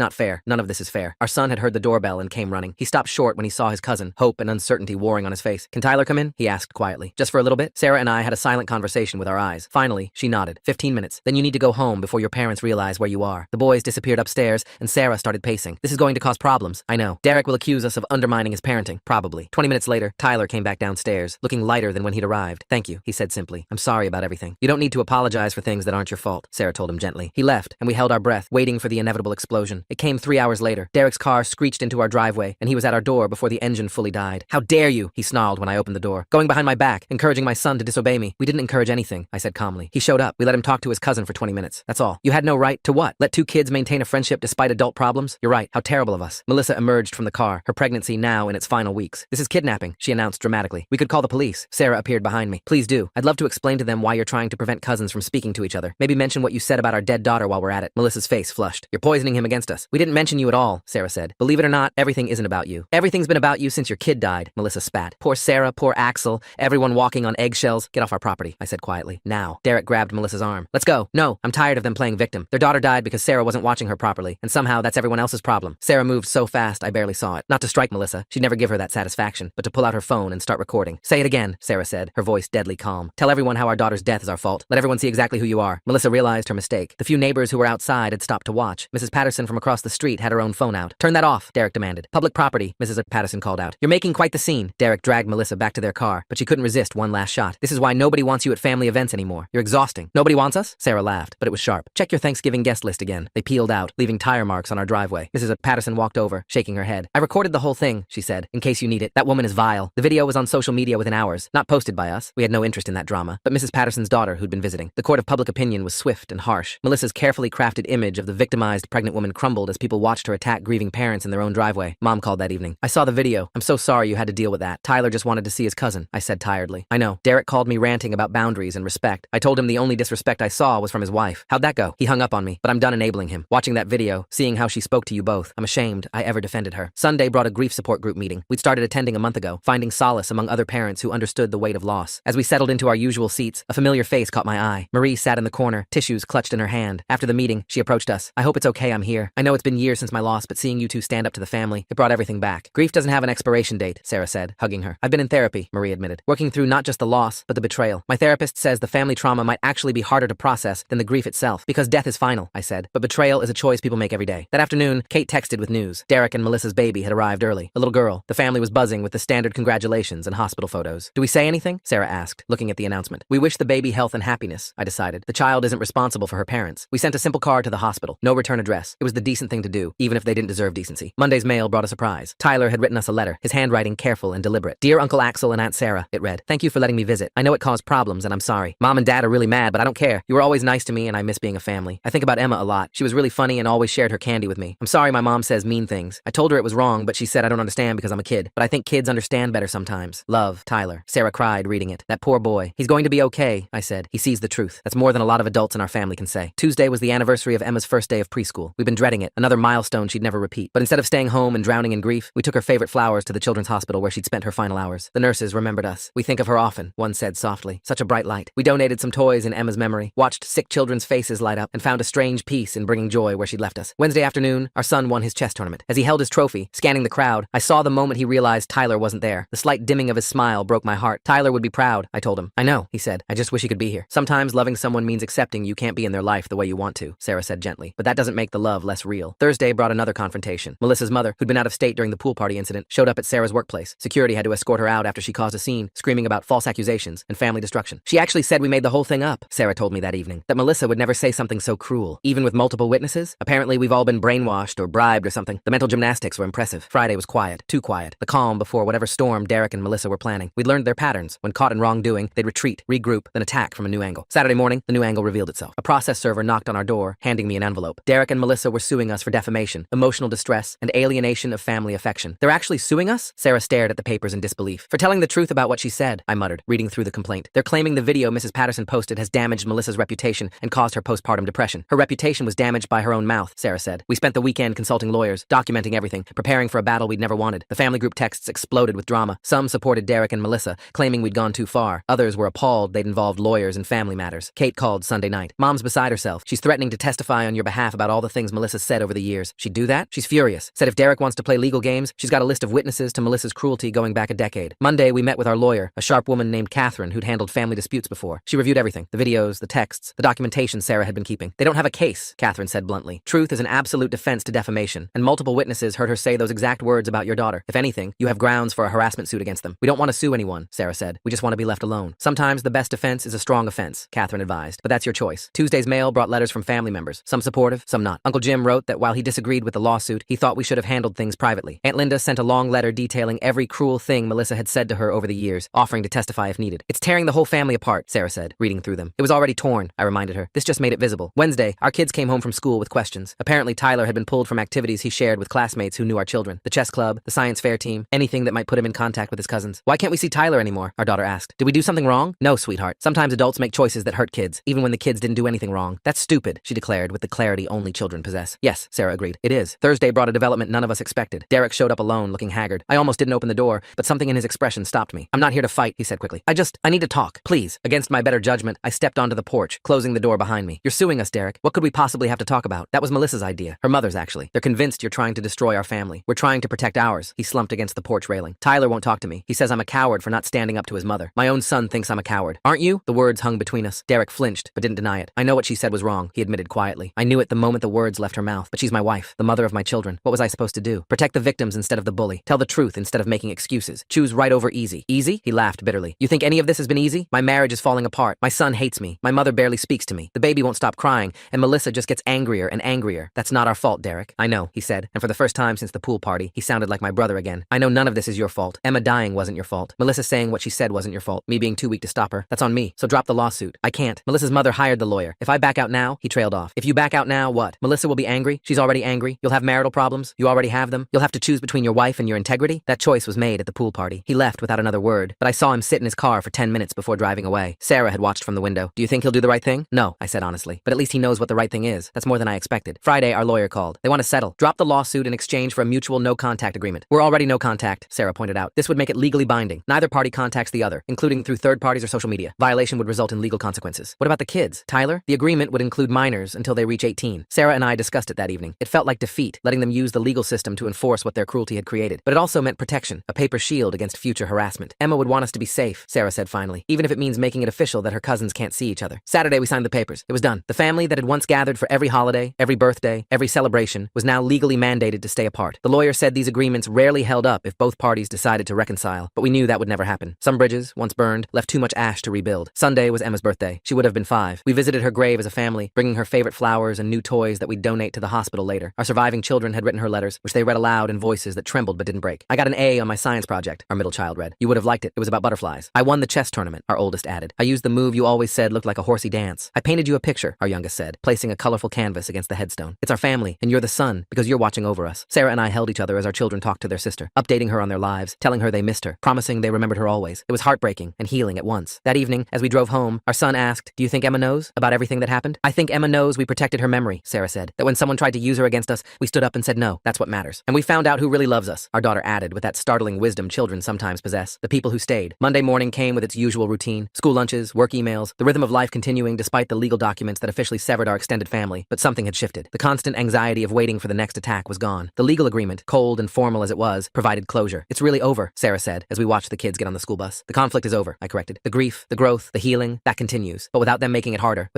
S1: not fair. None of this is fair. Our son had heard the doorbell and came running. He stopped short when he saw his cousin, hope and uncertainty warring on his face. Can Tyler come in? He asked quietly. Just for a little bit? Sarah and I had a silent conversation with our eyes. Finally, she nodded. 15 minutes. Then you need to go home before your parents realize where you are. The boys disappeared upstairs, and Sarah started pacing. This is going to cause problems. I know. Derek will accuse us of undermining his parenting. Probably. 20 minutes later, Tyler came back downstairs, looking lighter than when he'd arrived. Thank you, he said simply. I'm sorry about everything. You don't need to apologize for things that aren't your fault, Sarah told him gently. He left, and we held our breath, waiting for the inevitable explosion. It came 3 hours later. Derek's car screeched into our driveway, and he was at our door before the engine fully died. How dare you, he snarled when I opened the door. Going behind my back, encouraging my son to disobey me. We didn't encourage anything, I said calmly. He showed up. We let him talk to his cousin for 20 minutes. That's all. You had no right to what? Let two kids maintain a friendship despite adult problems? You're right. How terrible of us. Melissa emerged from the car, her pregnancy now in its final weeks. This is kidnapping, she announced dramatically. We could call the police. Sarah appeared behind me. Please do. I'd love to explain to them why you're trying to prevent cousins from speaking to each other. Maybe mention what you said about our dead daughter while we're at it. Melissa's face flushed. You're poisoning him against us. We didn't mention you at all, Sarah said. Believe it or not, everything isn't about you. Everything's been about you since your kid died, Melissa spat. Poor Sarah, poor Axel, everyone walking on eggshells. Get off our property, I said quietly. Now. Derek grabbed Melissa's arm. Let's go. No, I'm tired of them playing victim. Their daughter died because Sarah wasn't watching her properly, and somehow that's everyone else's problem. Sarah moved so fast I barely saw it. Not to strike Melissa, she'd never give her that satisfaction, but to pull out her phone and start recording. Say it again, Sarah said, her voice deadly calm. Tell everyone how our daughter's death is our fault. Let everyone see exactly who you are. Melissa realized her mistake. The few neighbors who were outside had stopped to watch. Mrs. Patterson from across the street had her own phone out. Turn that off, Derek demanded. Public property, Mrs. Patterson called out. You're making quite the scene. Derek dragged Melissa back to their car, but she couldn't resist one last shot. This is why nobody wants you at family events anymore. You're exhausting. Nobody wants us? Sarah laughed, but it was sharp. Check your Thanksgiving guest list again. They peeled out, leaving tire marks on our driveway. Mrs. Patterson walked over, shaking her head. I recorded the whole thing, she said, in case you need it. That woman is vile. The video was on social media within hours, not posted by us. We had no interest in that drama, but Mrs. Patterson's daughter who'd been visiting. The court of public opinion was swift and harsh. Melissa's carefully crafted image of the victimized pregnant woman crumbled as people watched her attack grieving parents in their own driveway. Mom called that evening. I saw the video. I'm so sorry you had to deal with that. Tyler just wanted to see his cousin, I said tiredly. I know. Derek called me ranting about boundaries and respect. I told him the only disrespect I saw was from his wife. How'd that go? He hung up on me, but I'm done enabling him. Watching that video, seeing how she spoke to you both, I'm ashamed I ever defended her. Sunday brought a grief support group meeting. We'd started attending a month ago, finding solace among other parents who understood the weight of loss. As we settled into our usual seats, a familiar face caught my eye. Marie sat in the corner, tissues clutched in her hand. After the meeting, she approached us. I hope it's okay I'm here. I know it's been years since my loss, but seeing you two stand up to the family, it brought everything back. Grief doesn't have an expiration date, Sarah said, hugging her. I've been in therapy, Marie admitted, working through not just the loss, but the betrayal. My therapist says the family trauma might actually be harder to process than the grief itself, because death is final, I said, but betrayal is a choice people make every day. That afternoon, Kate texted with news. Derek and Melissa's baby had arrived early. A little girl. The family was buzzing with the standard congratulations and hospital photos. Do we say anything? Sarah asked, looking at the announcement. We wish the baby health and happiness, I decided. The child isn't responsible for her parents. We sent a simple card to the hospital. No return address. It was the decent thing to do, even if they didn't deserve decency. Monday's mail brought a surprise. Tyler had written us a letter, his handwriting careful and deliberate. Dear Uncle Axel and Aunt Sarah, it read. Thank you for letting me visit. I know it caused problems and I'm sorry. Mom and Dad are really mad, but I don't care. You were always nice to me and I miss being a family. I think about Emma a lot. She was really funny and always shared her candy with me. I'm sorry my mom says mean things. I told her it was wrong, but she said I don't understand because I'm a kid. But I think kids understand better sometimes. Love, Tyler. Sarah cried reading it. That poor boy. He's going to be okay, I said. He sees the truth. That's more than a lot of adults in our family can say. Tuesday was the anniversary of Emma's first day of preschool. We've been dreading it. Another milestone she'd never repeat. But instead of staying home and drowning in grief, we took her favorite flowers to the children's hospital where she'd spent her final hours. The nurses remembered us. We think of her often, one said softly. Such a bright light. We donated some toys in Emma's memory, watched sick children's faces light up, and found a strange peace in bringing joy where she'd left us. Wednesday afternoon, our son won his chess tournament. As he held his trophy, scanning the crowd, I saw the moment he realized Tyler wasn't there. The slight dimming of his smile broke my heart. Tyler would be proud, I told him. I know, he said. I just wish he could be here. Sometimes loving someone means accepting you can't be in their life the way you want to, Sarah said gently. But that doesn't make the love less real. Thursday brought another confrontation. Melissa's mother, who'd been out of state during the pool party incident, showed up at Sarah's workplace. Security had to escort her out after she caused a scene, screaming about false accusations and family destruction. She actually said we made the whole thing up, Sarah told me that evening. That Melissa would never say something so cruel, even with multiple witnesses. Apparently we've all been brainwashed or bribed or something. The mental gymnastics were impressive. Friday was quiet, too quiet. The calm before whatever storm Derek and Melissa were planning. We'd learned their patterns. When caught in wrongdoing, they'd retreat, regroup, then attack from a new angle. Saturday morning, the new angle revealed itself. A process server knocked on our door, handing me an envelope. Derek and Melissa were suing us for defamation, emotional distress, and alienation of family affection. They're actually suing us? Sarah stared at the papers in disbelief. For telling the truth about what she said, I muttered, reading through the complaint. They're claiming the video Mrs. Patterson posted has damaged Melissa's reputation and caused her postpartum depression. Her reputation was damaged by her own mouth, Sarah said. We spent the weekend consulting lawyers, documenting everything, preparing for a battle we'd never wanted. The family group texts exploded with drama. Some supported Derek Derek and Melissa, claiming we'd gone too far. Others were appalled they'd involved lawyers and family matters. Kate called Sunday night. Mom's beside herself. She's threatening to testify on your behalf about all the things Melissa said over the years. She'd do that? She's furious. Said if Derek wants to play legal games, she's got a list of witnesses to Melissa's cruelty going back a decade. Monday, we met with our lawyer, a sharp woman named Catherine who'd handled family disputes before. She reviewed everything. The videos, the texts, the documentation Sarah had been keeping. They don't have a case, Catherine said bluntly. Truth is an absolute defense to defamation, and multiple witnesses heard her say those exact words about your daughter. If anything, you have grounds for a harassment suit against them. We don't want to sue anyone, Sarah said. We just want to be left alone. Sometimes the best defense is a strong offense, Catherine advised, but that's your choice. Tuesday's mail brought letters from family members, some supportive, some not. Uncle Jim wrote that while he disagreed with the lawsuit, he thought we should have handled things privately. Aunt Linda sent a long letter detailing every cruel thing Melissa had said to her over the years, offering to testify if needed. It's tearing the whole family apart, Sarah said, reading through them. It was already torn, I reminded her. This just made it visible. Wednesday, our kids came home from school with questions. Apparently, Tyler had been pulled from activities he shared with classmates who knew our children. The chess club, the science fair team, anything that might put him in contact with his cousins. Why can't we see Tyler anymore? Our daughter asked. Did we do something wrong? No, sweetheart. Sometimes adults make choices that hurt kids, even when the kids didn't do anything wrong. That's stupid, she declared with the clarity only children possess. Yes, Sarah agreed. It is. Thursday brought a development none of us expected. Derek showed up alone, looking haggard. I almost didn't open the door, but something in his expression stopped me. I'm not here to fight, he said quickly. I need to talk, please. Against my better judgment, I stepped onto the porch, closing the door behind me. You're suing us, Derek. What could we possibly have to talk about? That was Melissa's idea. Her mother's, actually. They're convinced you're trying to destroy our family. We're trying to protect ours. He slumped against the porch railing. Tyler won't talk to me. He says I'm a coward for not standing up to his mother. My own son thinks I'm a coward. Aren't you? The words hung between us. Derek flinched, but didn't deny it. I know what she said was wrong, he admitted quietly. I knew it the moment the words left her mouth. But she's my wife, the mother of my children. What was I supposed to do? Protect the victims instead of the bully. Tell the truth instead of making excuses. Choose right over easy. Easy? He laughed bitterly. You think any of this has been easy? My marriage is falling apart. My son hates me. My mother barely speaks to me. The baby won't stop crying, and Melissa just gets angrier and angrier. That's not our fault, Derek. I know, he said, and for the first time since the pool party, he sounded like my brother again. I know none of this is your fault. Emma dying wasn't your fault. Melissa saying what she said wasn't your fault. Me being too weak to stop her. That's on me. So drop the lawsuit. I can't. Melissa's mother hired the lawyer. If I back out now, he trailed off. If you back out now, what? Melissa will be angry. She's already angry. You'll have marital problems. You already have them. You'll have to choose between your wife and your integrity. That choice was made at the pool party. He left without another word, but I saw him sit in his car for 10 minutes before driving away. Sarah had watched from the window. Do you think he'll do the right thing? No, I said honestly, but at least he knows what the right thing is. That's more than I expected. Friday, our lawyer called. They want to settle. Drop the lawsuit in exchange for a mutual no-contact agreement. We're already no contact, Sarah pointed out. This would make it legally binding. Neither party contacts the other, including through third parties or social media. Violation would result in legal consequences. What about the kids? Tyler? The agreement would include minors until they reach 18. Sarah and I discussed it that evening. It felt like defeat, letting them use the legal system to enforce what their cruelty had created. But it also meant protection, a paper shield against future harassment. Emma would want us to be safe, Sarah said finally, even if it means making it official that her cousins can't see each other. Saturday, we signed the papers. It was done. The family that had once gathered for every holiday, every birthday, every celebration was now legally mandated to stay apart. The lawyer said these agreements rarely held up if both parties decided to reconcile, but we knew that would never happen. Some bridges, once burned, left too much ash to rebuild. Sunday was Emma's birthday. She would have been 5. We visited her grave as a family, bringing her favorite flowers and new toys that we'd donate to the hospital later. Our surviving children had written her letters, which they read aloud in voices that trembled but didn't break. I got an A on my science project, our middle child read. You would have liked it. It was about butterflies. I won the chess tournament, our oldest added. I used the move you always said looked like a horsey dance. I painted you a picture, our youngest said, placing a colorful canvas against the headstone. It's our family, and you're the sun, because you're watching over us. Sarah and I held each other as our children talked to their sister, updating her on their lives, telling her they missed her, promising they remembered her always. It was heartbreaking and healing at once. That evening, as we drove home, our son asked, do you think Emma knows about everything that happened? I think Emma knows we protected her memory, Sarah said, that when someone tried to use her against us, we stood up and said no, that's what matters. And we found out who really loves us, our daughter added with that startling wisdom children sometimes possess, the people who stayed. Monday morning came with its usual routine, school lunches, work emails, the rhythm of life continuing despite the legal documents that officially severed our extended family, but something had shifted. The constant anxiety of waiting for the next attack was gone. The legal agreement, cold and formal as it was, provided closure. It's really over, Sarah said, as we watched the kids get on the school bus. The conflict is over, I corrected. The grief, the growth, the healing, that continues. But without them making it harder,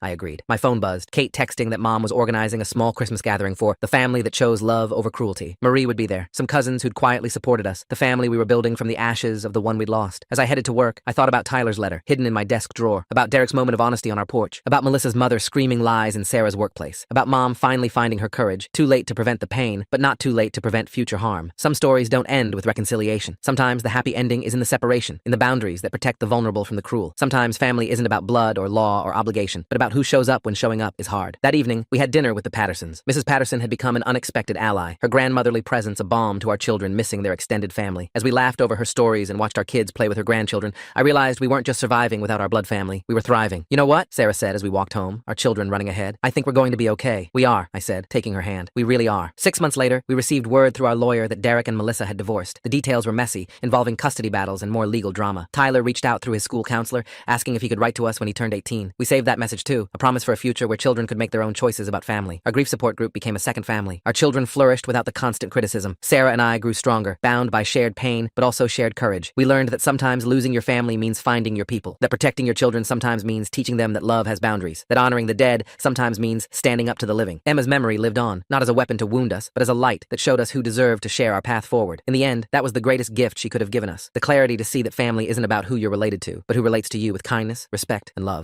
S1: I agreed. My phone buzzed, Kate texting that Mom was organizing a small Christmas gathering for the family that chose love over cruelty. Marie would be there, some cousins who'd quietly supported us, the family we were building from the ashes of the one we'd lost. As I headed to work, I thought about Tyler's letter, hidden in my desk drawer, about Derek's moment of honesty on our porch, about Melissa's mother screaming lies in Sarah's workplace, about Mom finally finding her courage, too late to prevent the pain, but not too late to prevent future harm. Some stories don't end with reconciliation. Sometimes the happy ending is in the separation, in the boundaries that protect the vulnerable from the cruel. Sometimes family isn't about blood or law or obligation, but about who shows up when showing up is hard. That evening, we had dinner with the Pattersons. Mrs. Patterson had become an unexpected ally, her grandmotherly presence a balm to our children missing their extended family. As we laughed over her stories and watched our kids play with her grandchildren, I realized we weren't just surviving without our blood family. We were thriving. You know what? Sarah said as we walked home, our children running ahead. I think we're going to be okay. We are, I said, taking her hand. We really are. 6 months later, we received word through our lawyer that Derek and Melissa had divorced. The details were messy, involving custody battles and more legal drama. Tyler reached out through his school counselor, asking if he could write to us when he turned 18. We saved that message too, a promise for a future where children could make their own choices about family. Our grief support group became a second family. Our children flourished without the constant criticism. Sarah and I grew stronger, bound by shared pain, but also shared courage. We learned that sometimes losing your family means finding your people, that protecting your children sometimes means teaching them that love has boundaries, that honoring the dead sometimes means standing up to the living. Emma's memory lived on, not as a weapon to wound us, but as a light that showed us who deserved to share our path forward. In the end, that was the greatest gift she could have given us, the clarity to see that family isn't about who you're related to, but who relates to you with kindness, respect, and love.